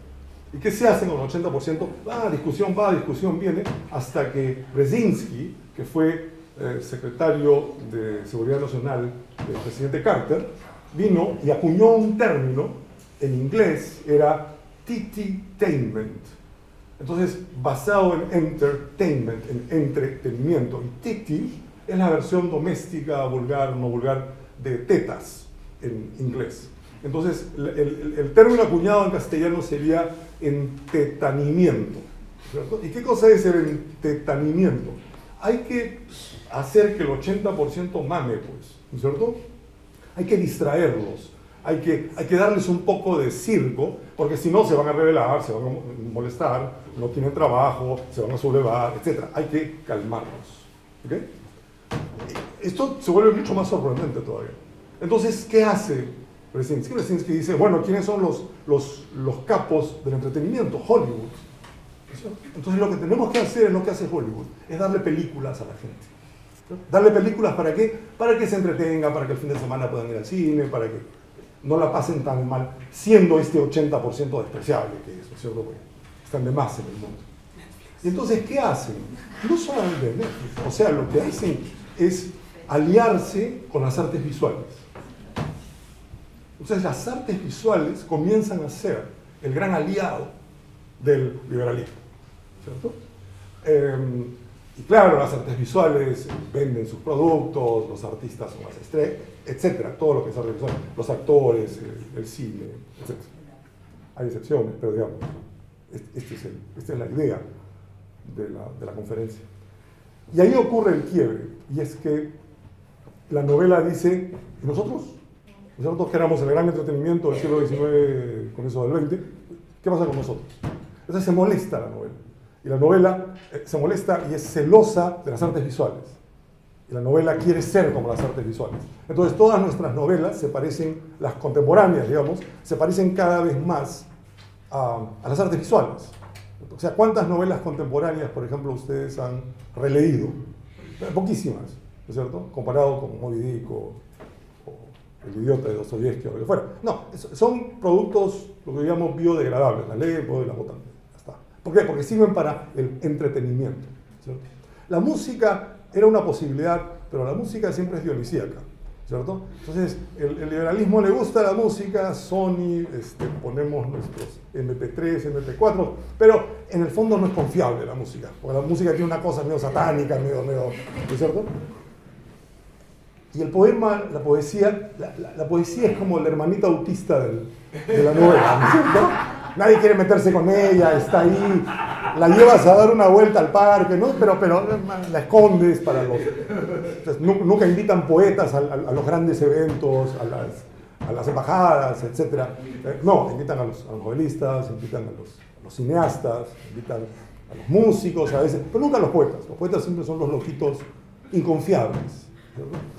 ¿Y qué se hace con el 80%? Discusión viene, hasta que Brzezinski, que fue secretario de Seguridad Nacional del presidente Carter, vino y acuñó un término, en inglés era tititainment. Entonces, basado en entertainment, en entretenimiento. Y titi es la versión doméstica, vulgar, no vulgar, de tetas en inglés. Entonces, el término acuñado en castellano sería entetanimiento, ¿cierto? ¿Y qué cosa es el entetanimiento? Hay que hacer que el 80% mame, pues, ¿no es cierto? Hay que distraerlos, hay que darles un poco de circo, porque si no se van a rebelar, se van a molestar, no tienen trabajo, se van a sublevar, etc. Hay que calmarlos, ¿okay? Esto se vuelve mucho más sorprendente todavía. Entonces, ¿qué hace Brzezinski. Brzezinski dice, bueno, ¿quiénes son los capos del entretenimiento? Hollywood. Entonces lo que tenemos que hacer es lo que hace Hollywood, es darle películas a la gente. ¿No? Darle películas ¿para qué? Para que se entretenga, para que el fin de semana puedan ir al cine, para que no la pasen tan mal, siendo este 80% despreciable que es, ¿no es cierto? Porque están de más en el mundo. Y entonces, ¿qué hacen? No solamente Netflix, o sea, lo que hacen es aliarse con las artes visuales. Entonces las artes visuales comienzan a ser el gran aliado del liberalismo, ¿cierto? Y claro, las artes visuales venden sus productos, los artistas son las estrellas, etcétera, todo lo que es arte visual, los actores, el cine, etcétera. Hay excepciones, pero digamos, esta es la idea de la conferencia. Y ahí ocurre el quiebre, y es que la novela dice, ¿y nosotros? Nosotros que éramos el gran entretenimiento del siglo XIX, con eso del XX, ¿qué pasa con nosotros? Entonces se molesta la novela. Y la novela se molesta y es celosa de las artes visuales. Y la novela quiere ser como las artes visuales. Entonces todas nuestras novelas se parecen, las contemporáneas, digamos, se parecen cada vez más a las artes visuales. O sea, ¿cuántas novelas contemporáneas, por ejemplo, ustedes han releído? Poquísimas, ¿no es cierto? Comparado con Moby Dick o El idiota de Dostoyevsky o lo que fuera. No, son productos, lo que llamamos biodegradables, las leemos y las botan. Ya está. ¿Por qué? Porque sirven para el entretenimiento, ¿cierto? La música era una posibilidad, pero la música siempre es dionisíaca, ¿cierto? Entonces, el liberalismo le gusta la música, Sony, ponemos nuestros MP3, MP4, pero en el fondo no es confiable la música, porque la música tiene una cosa medio satánica, medio, ¿no es cierto? Y el poema, la poesía es como la hermanita autista de la novela, ¿no es cierto? Nadie quiere meterse con ella, está ahí, la llevas a dar una vuelta al parque, ¿no? Pero la escondes para los... Entonces, nunca invitan poetas a los grandes eventos, a las embajadas, etc. No, invitan a los novelistas, invitan a los cineastas, invitan a los músicos a veces, pero nunca a los poetas. Los poetas siempre son los loquitos inconfiables.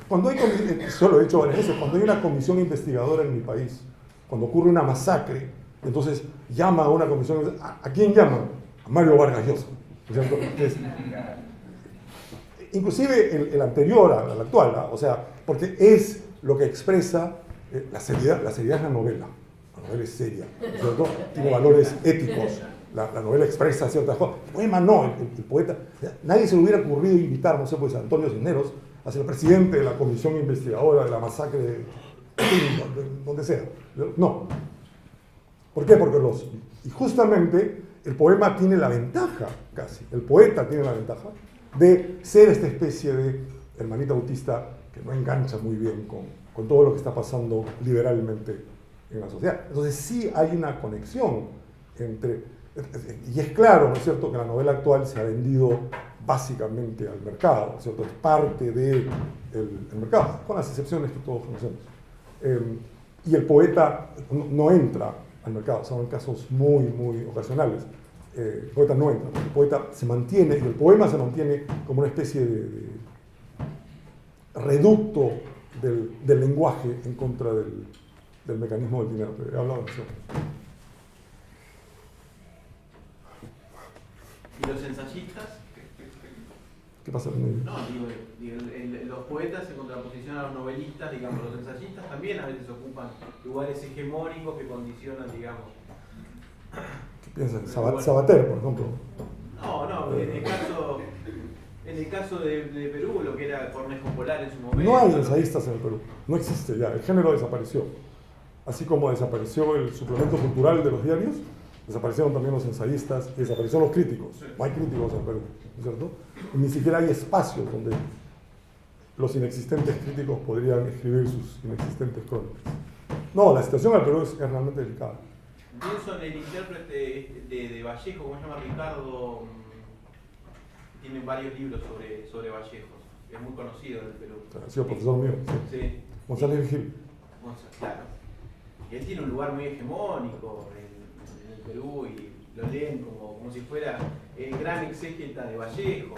Cuando hay, yo lo he dicho varias veces, cuando hay una comisión investigadora en mi país, cuando ocurre una masacre, entonces llama a una comisión, ¿a quién llama? A Mario Vargas Llosa. Inclusive el anterior al actual, ¿no? O sea, porque es lo que expresa la seriedad es la novela es seria, ¿cierto? Tiene valores éticos, la novela expresa ciertas cosas, el poema no, el poeta, nadie se le hubiera ocurrido invitar, no sé, pues a Antonio Cisneros a ser el presidente de la comisión investigadora de la masacre de donde sea, no. ¿Por qué? Porque y justamente el poema tiene la ventaja, casi, el poeta tiene la ventaja de ser esta especie de hermanita autista que no engancha muy bien con todo lo que está pasando liberalmente en la sociedad. Entonces sí hay una conexión entre, y es claro, ¿no es cierto?, que la novela actual se ha vendido básicamente al mercado, ¿no es cierto?, es parte del mercado, con las excepciones que todos conocemos. Y el poeta no entra al mercado, son casos muy, muy ocasionales. El poeta no entra, el poeta se mantiene, y el poema se mantiene como una especie de reducto del lenguaje en contra del mecanismo del dinero. He hablado de eso. ¿Y los ensayistas? ¿Qué pasa con ellos? No, digo, los poetas en contraposición a los novelistas, digamos, los ensayistas también a veces ocupan lugares hegemónicos que condicionan, digamos. ¿Qué piensan? Sabater, por ejemplo. No, en el caso de Perú, lo que era Cornejo Polar en su momento. No hay ensayistas en el Perú, no existe ya, el género desapareció. Así como desapareció el suplemento cultural de los diarios, desaparecieron también los ensayistas y desaparecieron los críticos. No hay críticos en Perú, ¿no es cierto? Y ni siquiera hay espacios donde los inexistentes críticos podrían escribir sus inexistentes crónicas. No, la situación en Perú es realmente delicada. Pienso en el intérprete de Vallejo, ¿cómo se llama? Ricardo. Tiene varios libros sobre Vallejos. Es muy conocido en el Perú. Ha sido profesor mío. Sí. Sí. González Vigil. Claro. Y él tiene un lugar muy hegemónico en el Perú y lo leen como si fuera el gran exégeta de Vallejo.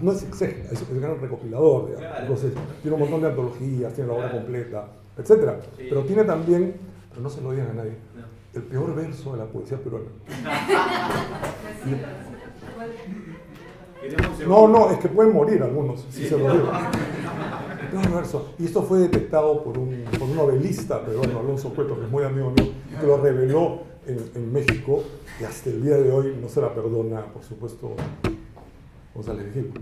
No es exégeta, es el gran recopilador, digamos. Claro. Entonces, tiene un montón de antologías, tiene la obra completa. etc. Sí. Pero tiene también, pero no se lo digan a nadie, No. el peor verso de la poesía peruana. No, es que pueden morir algunos si se lo digo. El peor verso. Y esto fue detectado por un novelista peruano, Alonso Cueto, que es muy amigo mío, que lo reveló en México, y hasta el día de hoy no se la perdona, por supuesto, González Gil.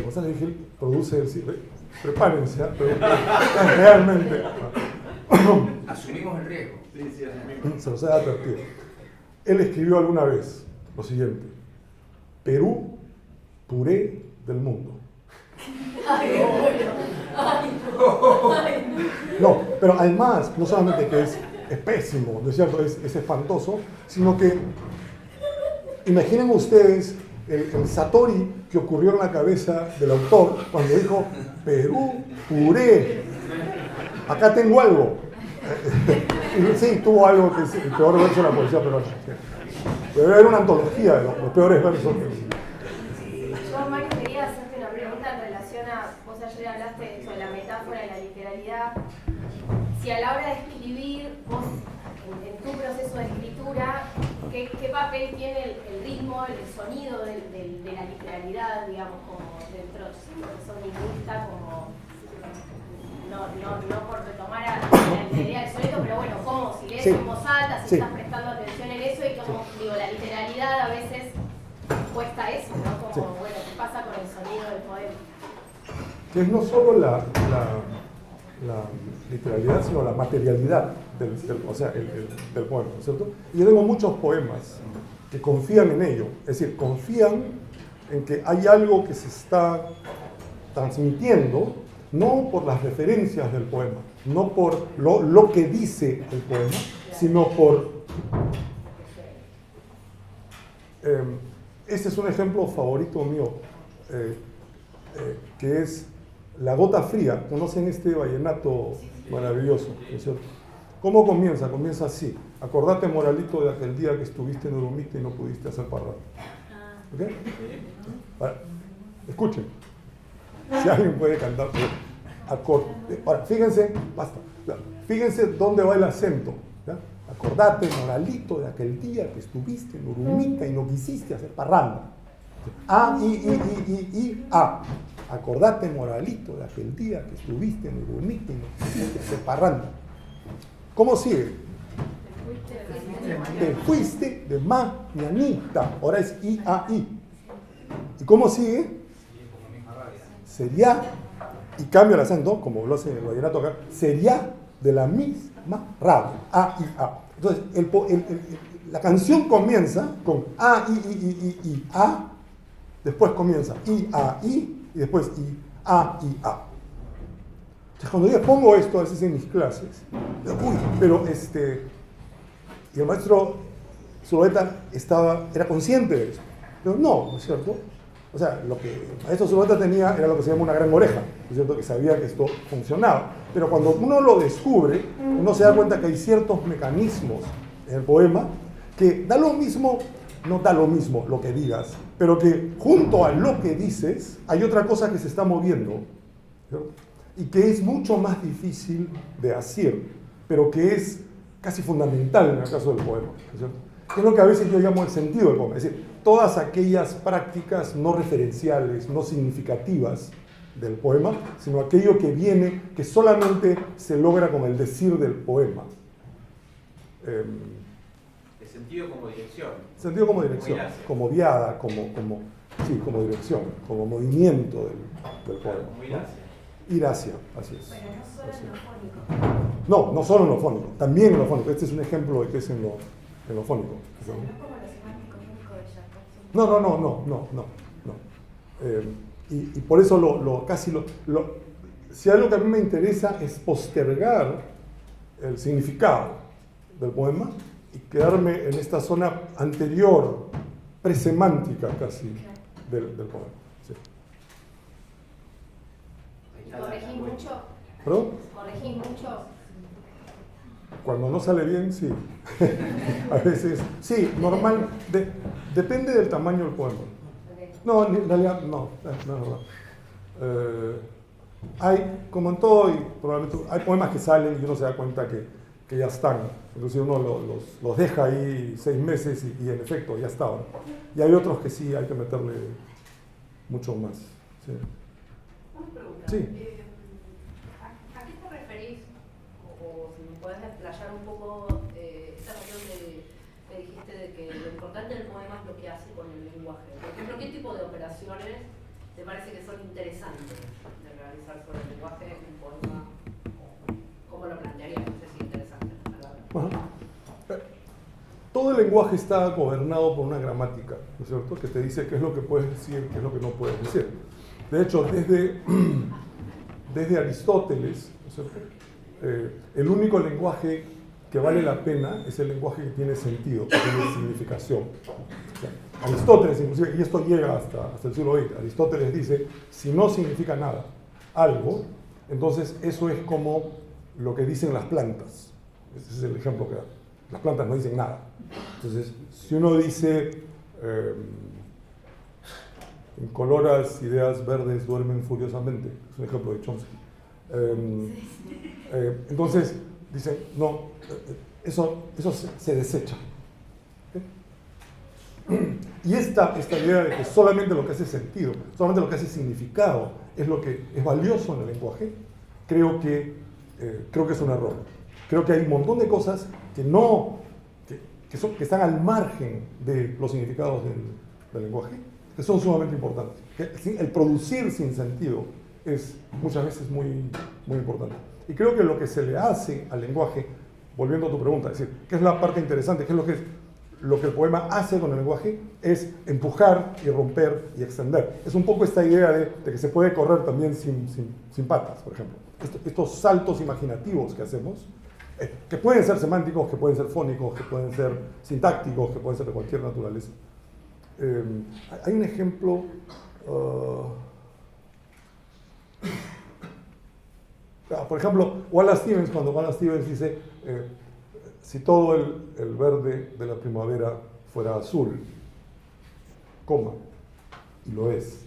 González Gil produce el cine. Prepárense, pero realmente Asumimos el riesgo. Sí, sí, así se los he advertido. Él escribió alguna vez lo siguiente: Perú, puré del mundo. No, pero además, no solamente que es pésimo, ¿no es cierto? Es espantoso, sino que imaginen ustedes el satori que ocurrió en la cabeza del autor cuando dijo Perú, puré, acá tengo algo. Y sí, tuvo algo que es el peor verso de la poesía peruana. Debe haber una antología de los peores versos. Yo, Mario, quería hacerte una pregunta en relación a, vos ayer hablaste sobre la metáfora y la literalidad. Si a la hora de escribir, vos, en tu proceso de escritura, ¿qué papel tiene el ritmo, el sonido de la literalidad, digamos, como dentro de sos lingüista, como, no por retomar a la idea del soneto, pero bueno, como si lees Sí. en voz alta, si Sí. estás prestando atención en eso, y como, digo, la literalidad a veces cuesta eso, ¿no? Como, Sí. bueno, ¿qué pasa con el sonido del poema? Que es no solo la literalidad, sino la materialidad del poema, ¿no es cierto? Y yo tengo muchos poemas que confían en ello, es decir, confían en que hay algo que se está transmitiendo, no por las referencias del poema, no por lo que dice el poema, sino por... Este es un ejemplo favorito mío, que es La Gota Fría. ¿Conocen este vallenato maravilloso? ¿No es cierto? ¿Cómo comienza? Comienza así: acordate, Moralito, de aquel día que estuviste en Urumita y no pudiste hacer parranda. ¿Ok? Ahora, escuchen. Si alguien puede cantar, ahora, fíjense, basta. Fíjense dónde va el acento. ¿Ya? Acordate, Moralito, de aquel día que estuviste en Urumita y no quisiste hacer parranda. A, I, A. Acordate, Moralito, de aquel día que estuviste en Urumita y no quisiste hacer parranda. ¿Cómo sigue? Te fuiste de mañanita. Ahora es I, A, I. ¿Y cómo sigue? Sería, y cambia el acento, como lo hace en el vallenato acá, sería de la misma rabia. A, I, A. Entonces, la canción comienza con A, I, A. Después comienza I, A, I. Y después I, A, I, A. Entonces, cuando yo pongo esto a veces en mis clases, digo, uy, pero y el maestro Zulueta era consciente de eso. Pero no es cierto. O sea, lo que el maestro Zulueta tenía era lo que se llama una gran oreja, ¿no es cierto? Que sabía que esto funcionaba. Pero cuando uno lo descubre, uno se da cuenta que hay ciertos mecanismos en el poema que da lo mismo, no da lo mismo lo que digas, pero que junto a lo que dices hay otra cosa que se está moviendo, ¿cierto? Y que es mucho más difícil de hacer, pero que es casi fundamental en el caso del poema, ¿no es cierto? Que es lo que a veces yo llamo el sentido del poema, es decir, todas aquellas prácticas no referenciales, no significativas del poema, sino aquello que viene, que solamente se logra con el decir del poema. De sentido como dirección. Sentido como dirección, como viada, como dirección, como movimiento del poema. Como iracia. Iracia, así es. Pero no solo Así en es. lo fónico. No, no solo en lo fónico, también en lo fónico. Este es un ejemplo de que es en lo fónico. O sea, no es como lo semántico único de Jacob. No. Y por eso si algo que a mí me interesa es postergar el significado del poema y quedarme en esta zona anterior, presemántica casi, del poema. Sí. ¿Y corregís mucho? ¿Perdón? ¿Corregís mucho? Cuando no sale bien, sí. A veces, sí, normal, depende del tamaño del poema. Okay. No, en realidad, no es verdad. Hay, como en todo, y probablemente hay poemas que salen y uno se da cuenta que ya están. Entonces uno los deja ahí 6 meses y en efecto ya estaban. Y hay otros que sí hay que meterle mucho más. ¿Sí? Una pregunta. Sí. ¿A qué te referís? O si me podés explayar un poco esta noción que dijiste de que lo importante del poema es lo que hace con el lenguaje. Por ejemplo, ¿qué tipo de operaciones te parece que son interesantes de realizar sobre el lenguaje en un poema? ¿Cómo lo plantearías? No sé si es interesante la palabra. Bueno, todo el lenguaje está gobernado por una gramática, ¿no es cierto?, que te dice qué es lo que puedes decir, qué es lo que no puedes decir. De hecho, desde Aristóteles, ¿no es cierto?, el único lenguaje que vale la pena es el lenguaje que tiene sentido, que tiene significación. O sea, Aristóteles, inclusive, y esto llega hasta el siglo XX, Aristóteles dice, si no significa nada, algo, entonces eso es como lo que dicen las plantas. Ese es el ejemplo que da. Las plantas no dicen nada. Entonces, si uno dice, incoloras ideas verdes duermen furiosamente, es un ejemplo de Chomsky. Entonces, dicen, no, eso se desecha. ¿Okay? Y esta idea de que solamente lo que hace sentido, solamente lo que hace significado es lo que es valioso en el lenguaje, creo que es un error. Creo que hay un montón de cosas que están al margen de los significados del lenguaje, que son sumamente importantes. El producir sin sentido es muchas veces muy, muy importante. Y creo que lo que se le hace al lenguaje, volviendo a tu pregunta, es decir, ¿qué es la parte interesante? ¿Qué es lo que el poema hace con el lenguaje? Es empujar y romper y extender. Es un poco esta idea de que se puede correr también sin patas, por ejemplo. Estos saltos imaginativos que hacemos, que pueden ser semánticos, que pueden ser fónicos, que pueden ser sintácticos, que pueden ser de cualquier naturaleza. Hay un ejemplo... por ejemplo, Wallace Stevens, cuando Wallace Stevens dice, si todo el verde de la primavera fuera azul, coma, y lo es.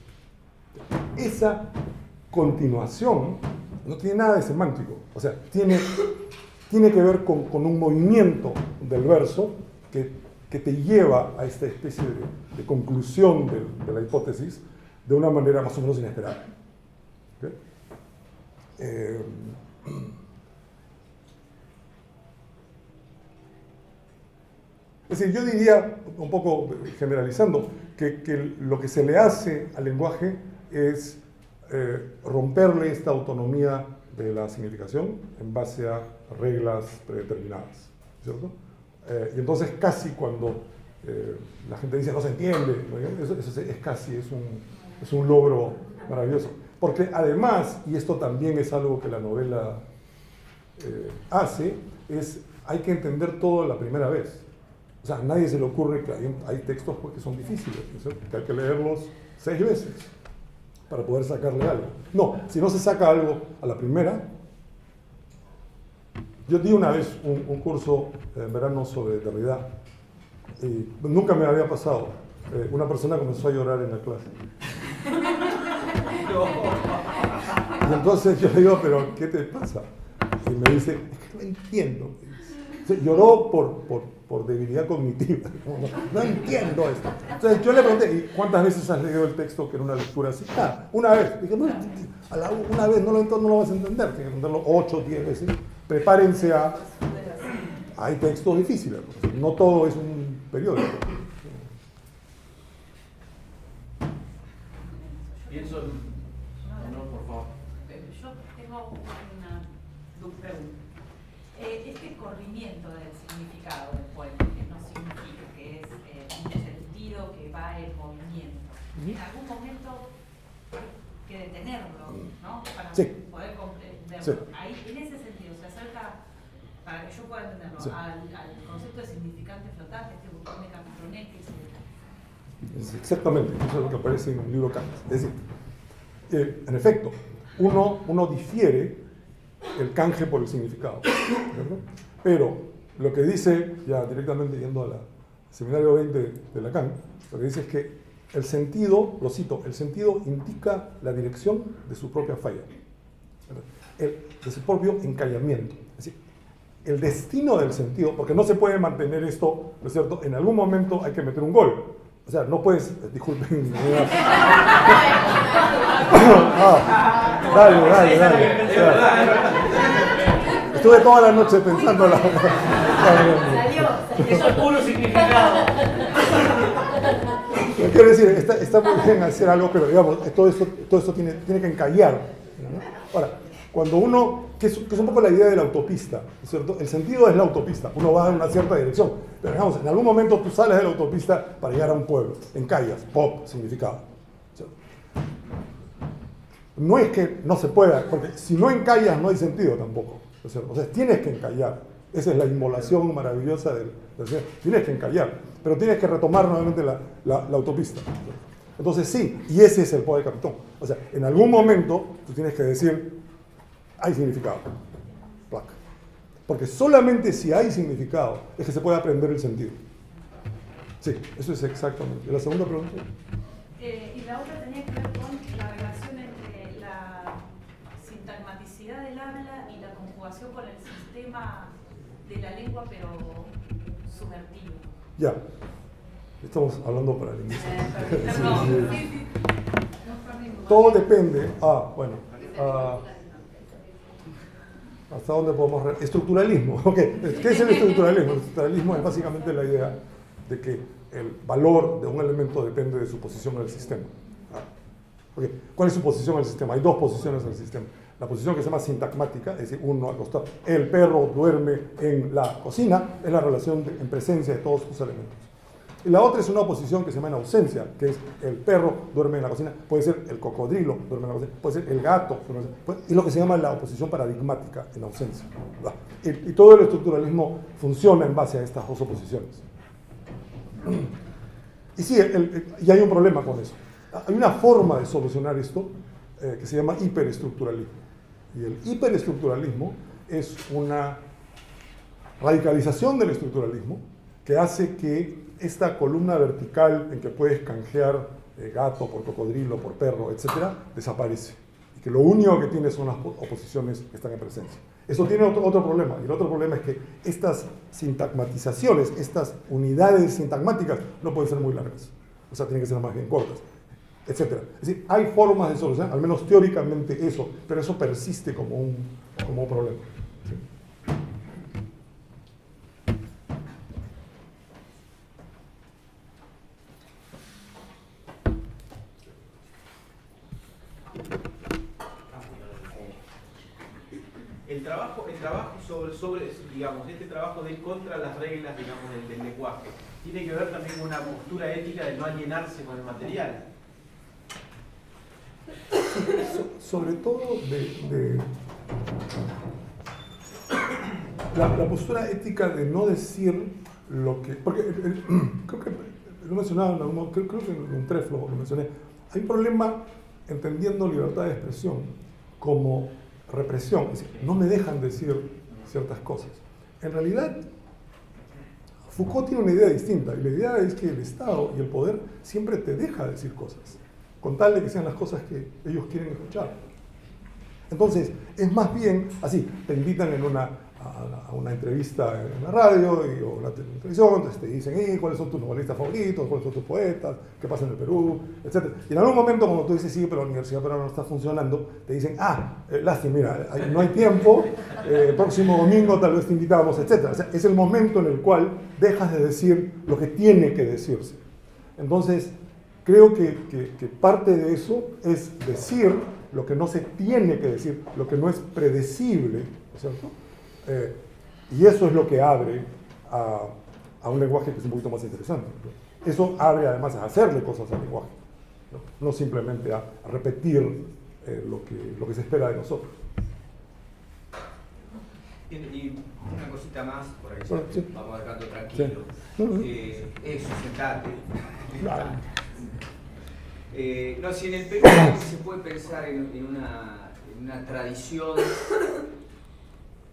Esa continuación no tiene nada de semántico, o sea, tiene que ver con un movimiento del verso que te lleva a esta especie de conclusión de la hipótesis de una manera más o menos inesperada. ¿Okay? Es decir, yo diría, un poco generalizando, que lo que se le hace al lenguaje es romperle esta autonomía de la significación en base a reglas predeterminadas, ¿cierto? Y entonces casi cuando la gente dice no se entiende, ¿no? Eso es un logro maravilloso. Porque además, y esto también es algo que la novela hace, hay que entender todo la primera vez. O sea, a nadie se le ocurre que hay textos que son difíciles, ¿no? Que hay que leerlos 6 veces para poder sacarle algo. No, si no se saca algo a la primera. Yo di una vez un curso en verano sobre Derrida y nunca me había pasado. Una persona comenzó a llorar en la clase. Y entonces yo le digo, ¿pero qué te pasa? Y me dice, es que no entiendo. O sea, lloró por debilidad cognitiva. No entiendo esto. Entonces yo le pregunté, ¿y cuántas veces has leído el texto que era una lectura así? Una vez. Dije, una vez no lo vas a entender, tienes que entenderlo 8 o 10 veces. Prepárense Hay textos difíciles, no todo es un periódico. Pienso no, por favor. Yo tengo una pregunta. Este corrimiento del significado del poema, que no significa, que es un sentido que va en movimiento, en algún momento hay que detenerlo, ¿no? Para poder comprenderlo. Sí. Ahí, en ese sentido, se acerca, para que yo pueda entenderlo, Sí. al concepto de significante flotante, este botón de Capitroné que se... Exactamente, eso es lo que aparece en el libro Cantas. Es decir, en efecto, uno difiere el canje por el significado, ¿verdad? Pero lo que dice, ya directamente yendo al seminario 20 de Lacan, lo que dice es que el sentido, lo cito, el sentido indica la dirección de su propia falla. Es el propio encallamiento. Es decir, el destino del sentido, porque no se puede mantener esto, ¿no es cierto? En algún momento hay que meter un gol. O sea, no puedes, disculpen. Dale. Estuve toda la noche pensando la... Eso es puro significado. Quiero decir, está muy bien hacer algo, pero digamos, todo esto tiene que encallar, ¿no? Ahora, cuando uno, que es un poco la idea de la autopista, ¿cierto? El sentido es la autopista, uno va en una cierta dirección, pero digamos, en algún momento tú sales de la autopista para llegar a un pueblo, encallas, pop, significado, ¿cierto? No es que no se pueda, porque si no encallas no hay sentido tampoco, ¿cierto? O sea, tienes que encallar, esa es la inmolación maravillosa del Señor, tienes que encallar, pero tienes que retomar nuevamente la autopista. Entonces sí, y ese es el poder capitón. O sea, en algún momento tú tienes que decir, hay significado, placa. Porque solamente si hay significado es que se puede aprender el sentido. Sí, eso es exactamente. ¿Y la segunda pregunta? Y la otra tenía que ver con la relación entre la sintagmaticidad del habla y la conjugación con el sistema de la lengua, pero subvertido. Ya. Estamos hablando para el inicio. Perdón. Sí. Todo depende. ¿Hasta dónde podemos? Estructuralismo. Okay. ¿Qué es el estructuralismo? El estructuralismo es básicamente la idea de que el valor de un elemento depende de su posición en el sistema. Okay. ¿Cuál es su posición en el sistema? Hay dos posiciones en el sistema. La posición que se llama sintagmática, es decir, uno acostado. El perro duerme en la cocina, es la relación en presencia de todos sus elementos. Y la otra es una posición que se llama en ausencia, que es el perro duerme en la cocina, puede ser el cocodrilo duerme en la cocina, puede ser el gato, es lo que se llama la oposición paradigmática en ausencia. Y todo el estructuralismo funciona en base a estas dos oposiciones. Y sí, y hay un problema con eso. Hay una forma de solucionar esto que se llama hiperestructuralismo. Y el hiperestructuralismo es una radicalización del estructuralismo que hace que esta columna vertical en que puedes canjear gato por cocodrilo, por perro, etc., desaparece. Y que lo único que tiene son las oposiciones que están en presencia. Eso tiene otro problema. Y el otro problema es que estas sintagmatizaciones, estas unidades sintagmáticas, no pueden ser muy largas. O sea, tienen que ser más bien cortas, etc. Es decir, hay formas de solucionar, al menos teóricamente eso, pero eso persiste como un problema. ¿Sí? El trabajo sobre digamos, este trabajo de contra las reglas, digamos, del lenguaje, tiene que ver también con una postura ética de no alienarse con el material. Sobre todo la postura ética de no decir lo que... Porque creo que lo mencionaba en algún momento, creo que en un treflo lo mencioné. Hay un problema entendiendo libertad de expresión como represión, es decir, no me dejan decir ciertas cosas. En realidad, Foucault tiene una idea distinta, y la idea es que el Estado y el poder siempre te deja decir cosas, con tal de que sean las cosas que ellos quieren escuchar. Entonces, es más bien así, te invitan a una entrevista en la radio o en la televisión, entonces te dicen, ¿cuáles son tus novelistas favoritos? ¿Cuáles son tus poetas? ¿Qué pasa en el Perú? Etcétera. Y en algún momento, cuando tú dices, sí, pero la universidad peruana no está funcionando, te dicen, lástima, mira, no hay tiempo, próximo domingo tal vez te invitamos, etcétera. O sea, es el momento en el cual dejas de decir lo que tiene que decirse. Entonces, creo que parte de eso es decir lo que no se tiene que decir, lo que no es predecible, ¿cierto? Y eso es lo que abre a un lenguaje que es un poquito más interesante. Eso abre además a hacerle cosas al lenguaje, no simplemente a repetir lo que se espera de nosotros. Y una cosita más, por ahí sí. Vamos dejando tranquilo. Sí. Eso, sentate. Claro. No, si en el Perú se puede pensar en una tradición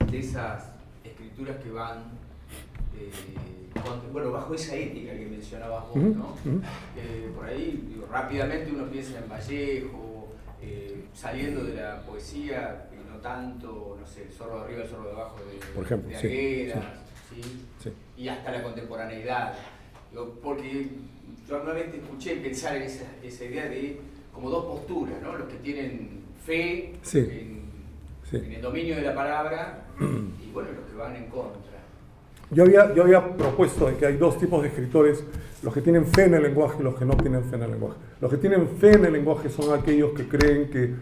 de esas escrituras que van bajo esa ética que mencionabas vos, ¿no? Por ahí, rápidamente uno piensa en Vallejo, saliendo de la poesía, tanto, no sé, el zorro de arriba, el zorro de abajo Por ejemplo, de sí, Agueda, ¿sí? Sí. Y hasta la contemporaneidad. Porque yo normalmente escuché pensar en esa idea de como dos posturas, ¿no? Los que tienen fe Sí. en el dominio de la palabra y bueno, los que van en contra. Yo había propuesto de que hay dos tipos de escritores, los que tienen fe en el lenguaje y los que no tienen fe en el lenguaje. Los que tienen fe en el lenguaje son aquellos que creen que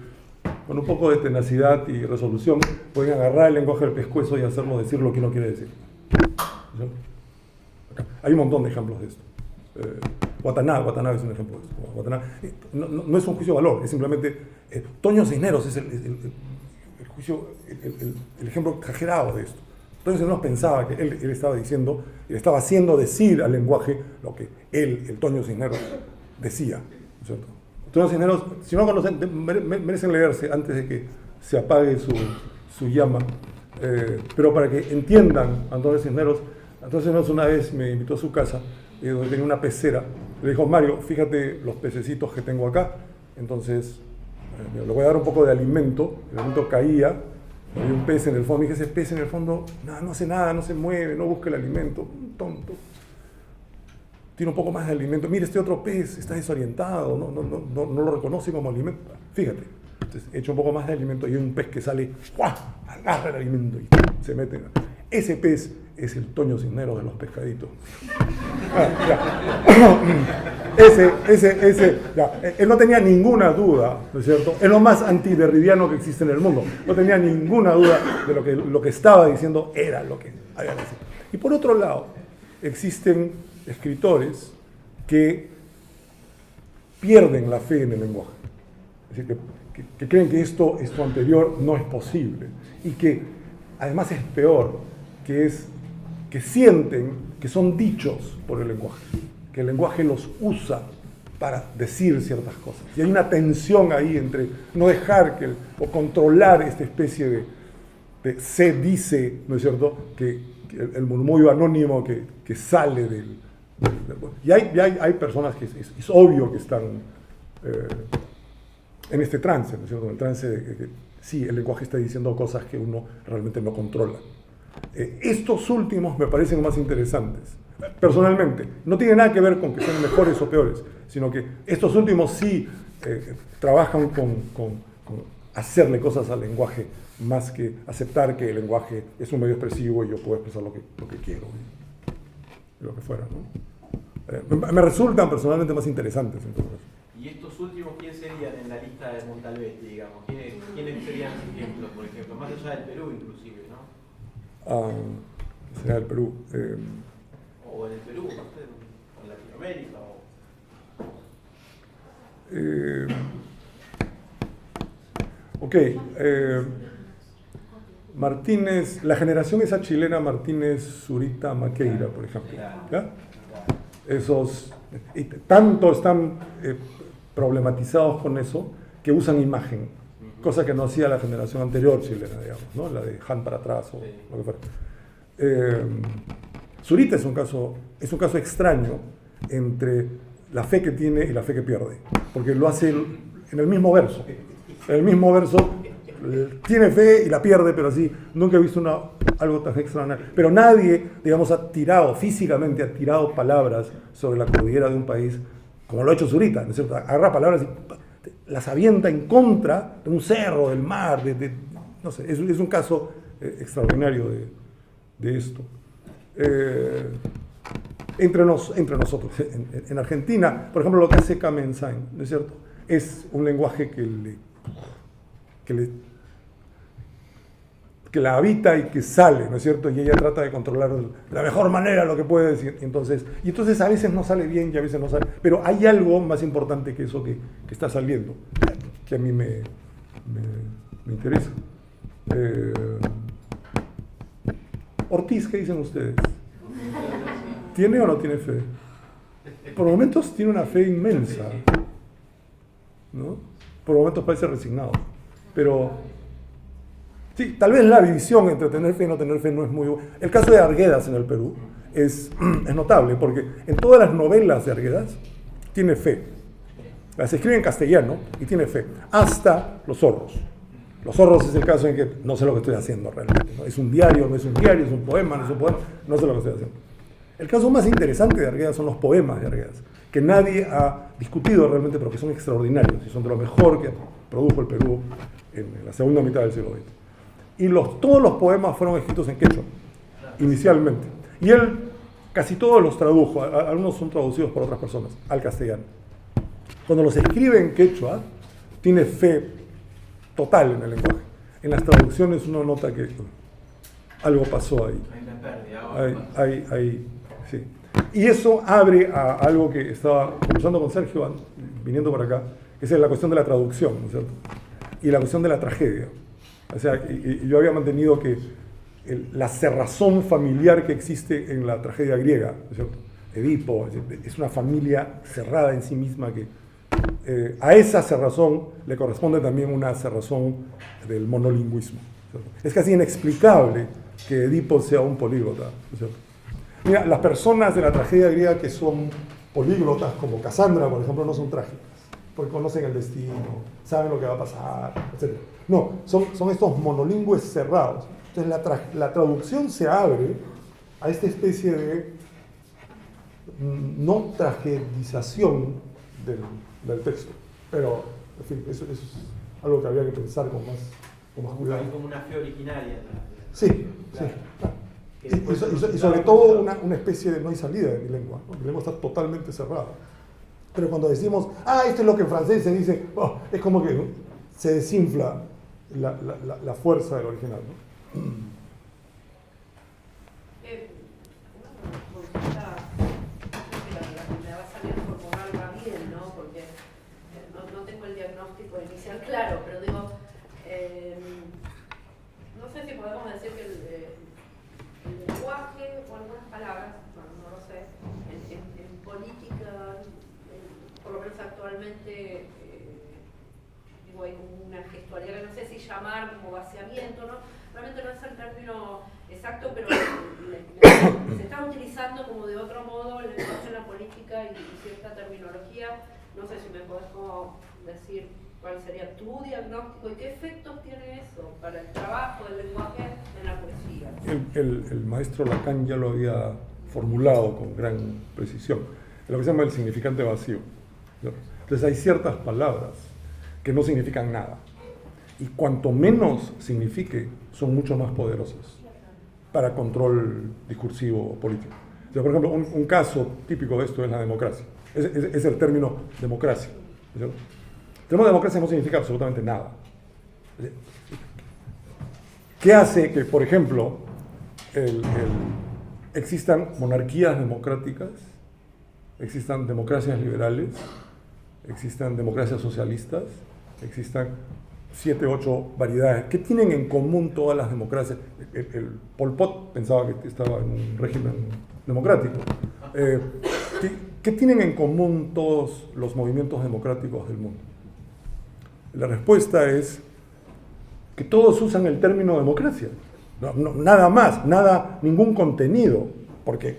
con un poco de tenacidad y resolución pueden agarrar el lenguaje del pescuezo y hacerlo decir lo que uno quiere decir. ¿Sí? Hay un montón de ejemplos de esto. Watanabe es un ejemplo de esto. Watanabe, no es un juicio de valor, es simplemente... Toño Cisneros es el ejemplo exagerado de esto. Toño Cisneros pensaba que él estaba diciendo, él estaba haciendo decir al lenguaje lo que el Toño Cisneros decía. ¿No es cierto? Toño Cisneros, si no conocen, merecen leerse antes de que se apague su llama. Pero para que entiendan a Antonio Cisneros una vez me invitó a su casa, donde tenía una pecera. Le dijo, Mario, fíjate los pececitos que tengo acá. Entonces, le voy a dar un poco de alimento. El alimento caía, había un pez en el fondo. Me dije, ese pez en el fondo no hace nada, no se mueve, no busca el alimento. Un tonto. Tiene un poco más de alimento. Mira, este otro pez está desorientado, no lo reconoce como alimento. Fíjate. Entonces, echa un poco más de alimento y hay un pez que sale, ¡guau!, agarra el alimento y se mete. Ese pez es el Toño Cisneros de los pescaditos. Él no tenía ninguna duda, ¿no es cierto? Es lo más antiderridiano que existe en el mundo. No tenía ninguna duda de lo que estaba diciendo era lo que había que decir. Y por otro lado, existen escritores que pierden la fe en el lenguaje. Es decir, que creen que esto anterior no es posible. Y que además es peor, que sienten que son dichos por el lenguaje, que el lenguaje los usa para decir ciertas cosas. Y hay una tensión ahí entre no dejar o controlar esta especie de se dice, ¿no es cierto?, que el murmullo anónimo que sale del... Y hay personas que es obvio que están en este trance, ¿no es cierto?, en el trance de que sí, el lenguaje está diciendo cosas que uno realmente no controla. Estos últimos me parecen más interesantes. Personalmente, no tiene nada que ver con que sean mejores o peores, sino que estos últimos sí trabajan con hacerle cosas al lenguaje, más que aceptar que el lenguaje es un medio expresivo y yo puedo expresar lo que quiero, lo que fuera, ¿no? Me resultan personalmente más interesantes, entonces. ¿Y estos últimos quién serían en la lista de Montalbete, digamos? ¿Quiénes serían ejemplos, por ejemplo? Más allá del Perú, inclusive, ¿no? Sería el Perú. O en el Perú, no sé, o en Latinoamérica. Martínez, la generación esa chilena, Martínez, Zurita, Maqueira, por ejemplo. ¿Ya? Esos tanto están problematizados con eso que usan imagen, cosa que no hacía la generación anterior chilena, digamos, ¿no? La de Han para atrás o lo que fuera. Zurita es un caso extraño entre la fe que tiene y la fe que pierde, porque lo hace en el mismo verso. En el mismo verso tiene fe y la pierde, pero así, nunca he visto algo tan extraordinario. Pero nadie, digamos, físicamente ha tirado palabras sobre la cordillera de un país, como lo ha hecho Zurita, ¿no es cierto? Agarra palabras y las avienta en contra de un cerro, del mar, no sé, es un caso extraordinario de esto. Entre nosotros, en Argentina, por ejemplo, lo que hace Kamen Sain, ¿no es cierto?, es un lenguaje que la habita y que sale, ¿no es cierto?, y ella trata de controlar de la mejor manera lo que puede decir. Entonces a veces no sale bien y a veces no sale, pero hay algo más importante que eso que está saliendo, que a mí me interesa. Ortiz, ¿qué dicen ustedes? ¿Tiene o no tiene fe? Por momentos tiene una fe inmensa, ¿no? Por momentos parece resignado, pero sí, tal vez la división entre tener fe y no tener fe no es muy buena. El caso de Arguedas en el Perú es notable, porque en todas las novelas de Arguedas tiene fe. Las escribe en castellano y tiene fe, hasta Los zorros. Los zorros es el caso en que no sé lo que estoy haciendo realmente, ¿no? Es un diario, no es un diario, es un poema, no es un poema, no sé lo que estoy haciendo. El caso más interesante de Arguedas son los poemas de Arguedas, que nadie ha discutido realmente, pero que son extraordinarios y son de lo mejor que produjo el Perú en la segunda mitad del siglo XX. Y todos los poemas fueron escritos en quechua, inicialmente. Y él casi todos los tradujo, algunos son traducidos por otras personas, al castellano. Cuando los escribe en quechua, tiene fe total en el lenguaje. En las traducciones uno nota que algo pasó ahí. Sí. Y eso abre a algo que estaba conversando con Sergio, viniendo por acá, que es la cuestión de la traducción, ¿no es cierto? Y la cuestión de la tragedia. O sea, y yo había mantenido que la cerrazón familiar que existe en la tragedia griega, ¿no es cierto? Edipo, es una familia cerrada en sí misma que a esa cerrazón le corresponde también una cerrazón del monolingüismo, ¿cierto? Es casi inexplicable que Edipo sea un políglota, ¿no es cierto? Mira, las personas de la tragedia griega que son políglotas, como Casandra, por ejemplo, no son trágicas, porque conocen el destino, saben lo que va a pasar, etc. No, son estos monolingües cerrados. Entonces la traducción se abre a esta especie de no tragedización del texto. Pero, en fin, eso es algo que había que pensar con más cuidado. Hay como una fe originaria. Sí, claro. Sí, claro. Y sobre todo una especie de no hay salida de mi lengua, ¿no? Mi lengua está totalmente cerrada. Pero cuando decimos, esto es lo que en francés se dice, es como que se desinfla la fuerza del original, ¿no? Me va a salir formularla bien, ¿no? Porque no tengo el diagnóstico inicial claro, pero digo, no sé si podemos decir que el lenguaje o algunas palabras, no lo sé, en política, por lo menos actualmente, digo, hay como una gestualidad que no sé si llamar como vaciamiento, ¿no? Realmente no es el término exacto, pero se está utilizando como de otro modo el lenguaje en la política y cierta terminología. No sé si me podés como decir cuál sería tu diagnóstico y qué efectos tiene eso para el trabajo del lenguaje en la poesía. El maestro Lacan ya lo había formulado con gran precisión, lo que se llama el significante vacío, ¿no? Entonces hay ciertas palabras que no significan nada, y cuanto menos signifique, son mucho más poderosas para control discursivo político. O sea, por ejemplo, un caso típico de esto es la democracia. Es el término democracia, ¿no? El término democracia no significa absolutamente nada. ¿Qué hace que, por ejemplo, existan monarquías democráticas, existan democracias liberales, existan democracias socialistas, existan 7, 8 variedades? ¿Qué tienen en común todas las democracias? El Pol Pot pensaba que estaba en un régimen democrático. ¿Qué tienen en común todos los movimientos democráticos del mundo? La respuesta es que todos usan el término democracia. Nada más, ningún contenido, porque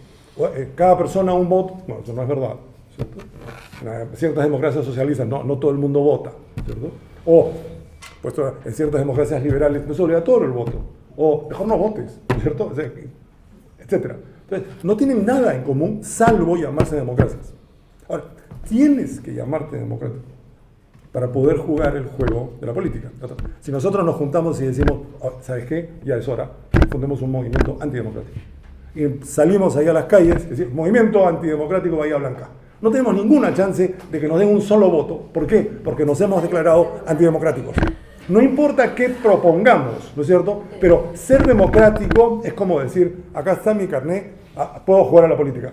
cada persona un voto, no, eso no es verdad, ¿cierto? En ciertas democracias socialistas no todo el mundo vota, ¿cierto? O pues, en ciertas democracias liberales no es obligatorio el voto, o mejor no votes, ¿cierto? Etcétera. Entonces, no tienen nada en común salvo llamarse democracias. Ahora, tienes que llamarte democrático para poder jugar el juego de la política. Si nosotros nos juntamos y decimos, ¿sabes qué? Ya es hora, fundemos un movimiento antidemocrático. Y salimos ahí a las calles, es decir, movimiento antidemocrático Bahía Blanca. No tenemos ninguna chance de que nos den un solo voto. ¿Por qué? Porque nos hemos declarado antidemocráticos. No importa qué propongamos, ¿no es cierto? Pero ser democrático es como decir, acá está mi carnet, puedo jugar a la política.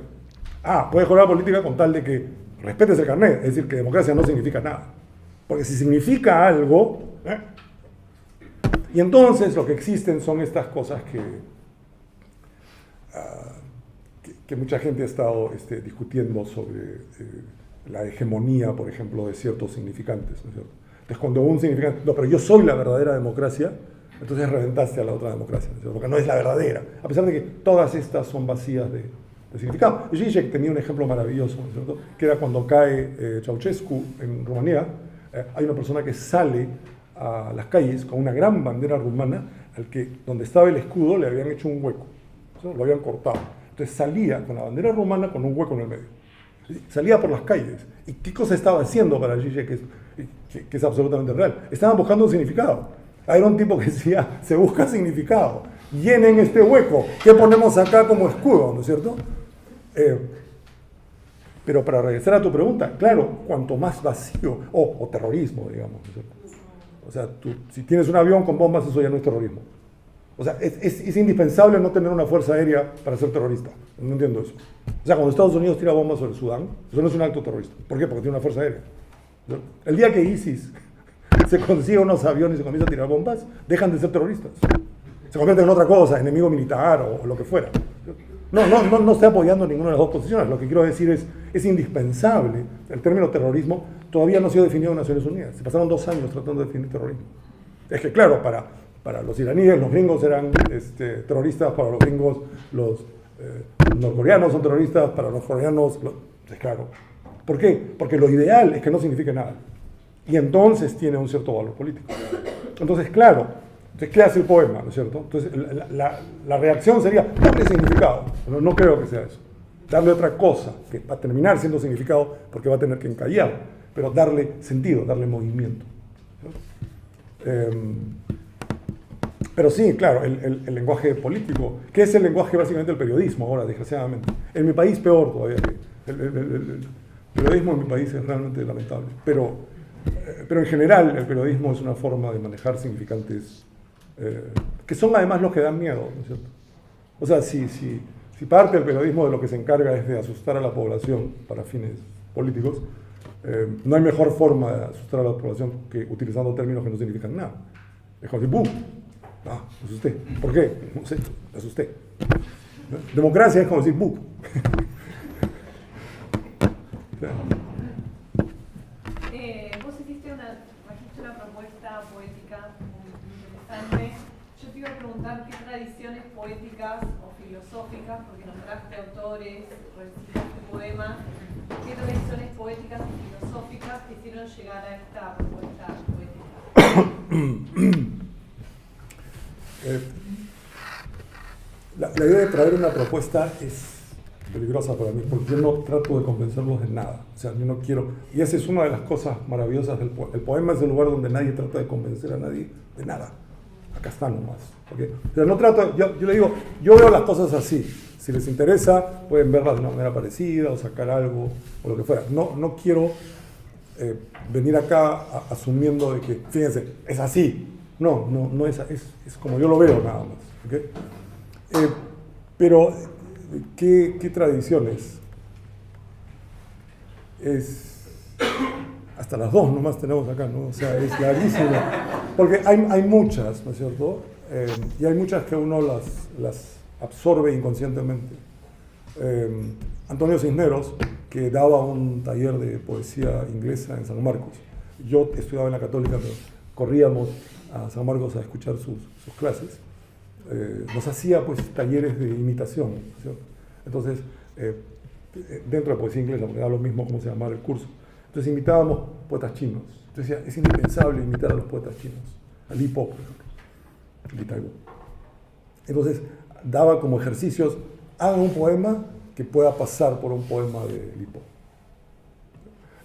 Puedes jugar a la política con tal de que respetes el carnet, es decir, que democracia no significa nada. Porque si significa algo, y entonces lo que existen son estas cosas que mucha gente ha estado discutiendo sobre la hegemonía, por ejemplo, de ciertos significantes, ¿no es cierto? Entonces, cuando un significante, no, pero yo soy la verdadera democracia, entonces reventaste a la otra democracia, ¿no es cierto? Porque no es la verdadera, a pesar de que todas estas son vacías de significado. Zizek tenía un ejemplo maravilloso, ¿no es cierto? Que era cuando cae Ceausescu en Rumanía. Hay una persona que sale a las calles con una gran bandera rumana, donde estaba el escudo le habían hecho un hueco, ¿sí? Lo habían cortado. Entonces salía con la bandera rumana con un hueco en el medio. ¿Sí? Salía por las calles. ¿Y qué cosa estaba haciendo para Zizek, que es absolutamente real? Estaban buscando un significado. Era un tipo que decía, se busca significado. Llenen este hueco. ¿Qué ponemos acá como escudo? ¿No es cierto? Pero para regresar a tu pregunta, claro, cuanto más vacío, o terrorismo, digamos, ¿no es cierto? O sea, si tienes un avión con bombas, eso ya no es terrorismo. O sea, es indispensable no tener una fuerza aérea para ser terrorista. No entiendo eso. O sea, cuando Estados Unidos tira bombas sobre Sudán, eso no es un acto terrorista. ¿Por qué? Porque tiene una fuerza aérea. El día que ISIS se consigue unos aviones y comienza a tirar bombas, dejan de ser terroristas. Se convierten en otra cosa, enemigo militar o lo que fuera. No estoy apoyando ninguna de las dos posiciones. Lo que quiero decir es indispensable. El término terrorismo todavía no ha sido definido en Naciones Unidas. Se pasaron 2 años tratando de definir terrorismo. Es que claro, para los iraníes, los gringos eran terroristas, para los gringos los norcoreanos son terroristas, para los coreanos, es claro. ¿Por qué? Porque lo ideal es que no signifique nada. Y entonces tiene un cierto valor político. Entonces, claro, ¿qué hace el poema? ¿No es cierto? Entonces, la reacción sería, darle significado. No creo que sea eso. Darle otra cosa, que va a terminar siendo significado porque va a tener que encallar, pero darle sentido, darle movimiento. Pero sí, claro, el lenguaje político, que es el lenguaje básicamente del periodismo ahora, desgraciadamente. En mi país peor todavía. El periodismo en mi país es realmente lamentable. Pero en general el periodismo es una forma de manejar significantes que son además los que dan miedo, ¿no es cierto? O sea, si parte del periodismo de lo que se encarga es de asustar a la población para fines políticos, no hay mejor forma de asustar a la población que utilizando términos que no significan nada. Es como decir, ¡bum! Ah, me asusté. ¿Por qué? No sé, me asusté. Democracia es como decir, ¡bum! Vos trajiste una propuesta poética muy interesante. Yo te iba a preguntar qué tradiciones poéticas o filosóficas, porque nombraste autores, recitaste poemas, qué tradiciones poéticas y filosóficas te hicieron llegar a esta propuesta poética. La idea de traer una propuesta es peligrosa para mí, porque yo no trato de convencerlos de nada. O sea, yo no quiero... Y esa es una de las cosas maravillosas del poema. El poema es el lugar donde nadie trata de convencer a nadie de nada. Acá está nomás. ¿Okay? Pero no trato... Yo le digo, yo veo las cosas así. Si les interesa, pueden verlas de una manera parecida o sacar algo o lo que fuera. No quiero venir acá asumiendo de que, fíjense, es así. No es como yo lo veo nada más. ¿Okay? Pero... ¿Qué tradiciones? Hasta las 2 nomás tenemos acá, ¿no? O sea, es larguísimo. Porque hay muchas, ¿no es cierto? Y hay muchas que uno las absorbe inconscientemente. Antonio Cisneros, que daba un taller de poesía inglesa en San Marcos. Yo estudiaba en la Católica, pero corríamos a San Marcos a escuchar sus clases. Nos hacía pues talleres de imitación, ¿cierto? Entonces, dentro de poesía inglesa, porque era lo mismo como se llamaba el curso, entonces imitábamos poetas chinos. Entonces decía, es indispensable imitar a los poetas chinos, a Li Po, por ejemplo, Li Taibo. Entonces, daba como ejercicios, hagan un poema que pueda pasar por un poema de Li Po.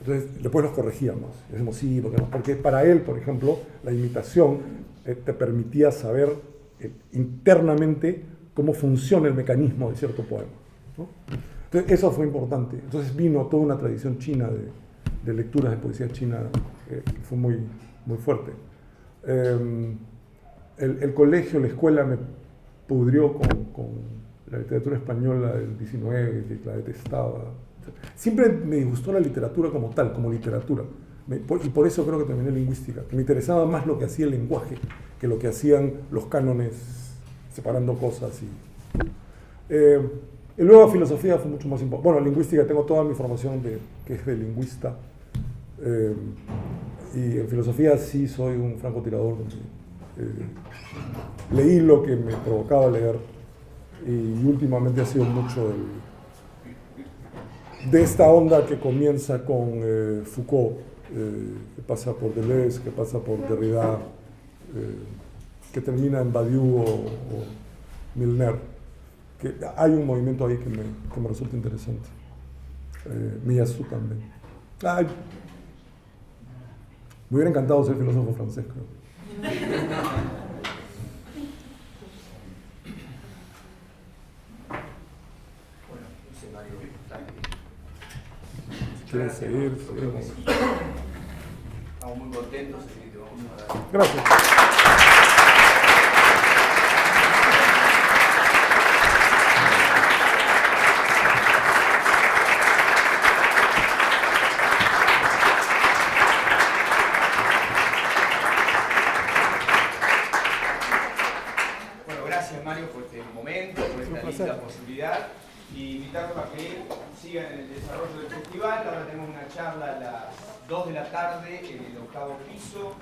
Entonces, después los corregíamos, decimos sí, porque para él, por ejemplo, la imitación te permitía saber internamente cómo funciona el mecanismo de cierto poema, ¿no? Entonces eso fue importante. Entonces vino toda una tradición china de lecturas de poesía china que fue muy, muy fuerte. El colegio, la escuela me pudrió con la literatura española del 19, que la detestaba. Siempre me gustó la literatura como tal, como literatura. Y por eso creo que terminé lingüística, que me interesaba más lo que hacía el lenguaje que lo que hacían los cánones separando cosas. Y luego filosofía fue mucho más importante. Bueno, lingüística, tengo toda mi formación que es de lingüista. Y en filosofía sí soy un francotirador. Leí lo que me provocaba leer y últimamente ha sido mucho de esta onda que comienza con Foucault que pasa por Deleuze, que pasa por Derrida, que termina en Badiou o Milner, que hay un movimiento ahí que me resulta interesante. Miyazu también. Ay, me hubiera encantado ser filósofo francés, creo. Bueno, no sé, Mario, Si quieren seguir, seguimos. estamos muy contentos, así que te vamos a dar. Gracias. Bueno, gracias Mario por este momento, por esta linda posibilidad. Y invitarlos a que sigan en el desarrollo del festival. Ahora tenemos una charla a las 2 de la tarde en el 8º piso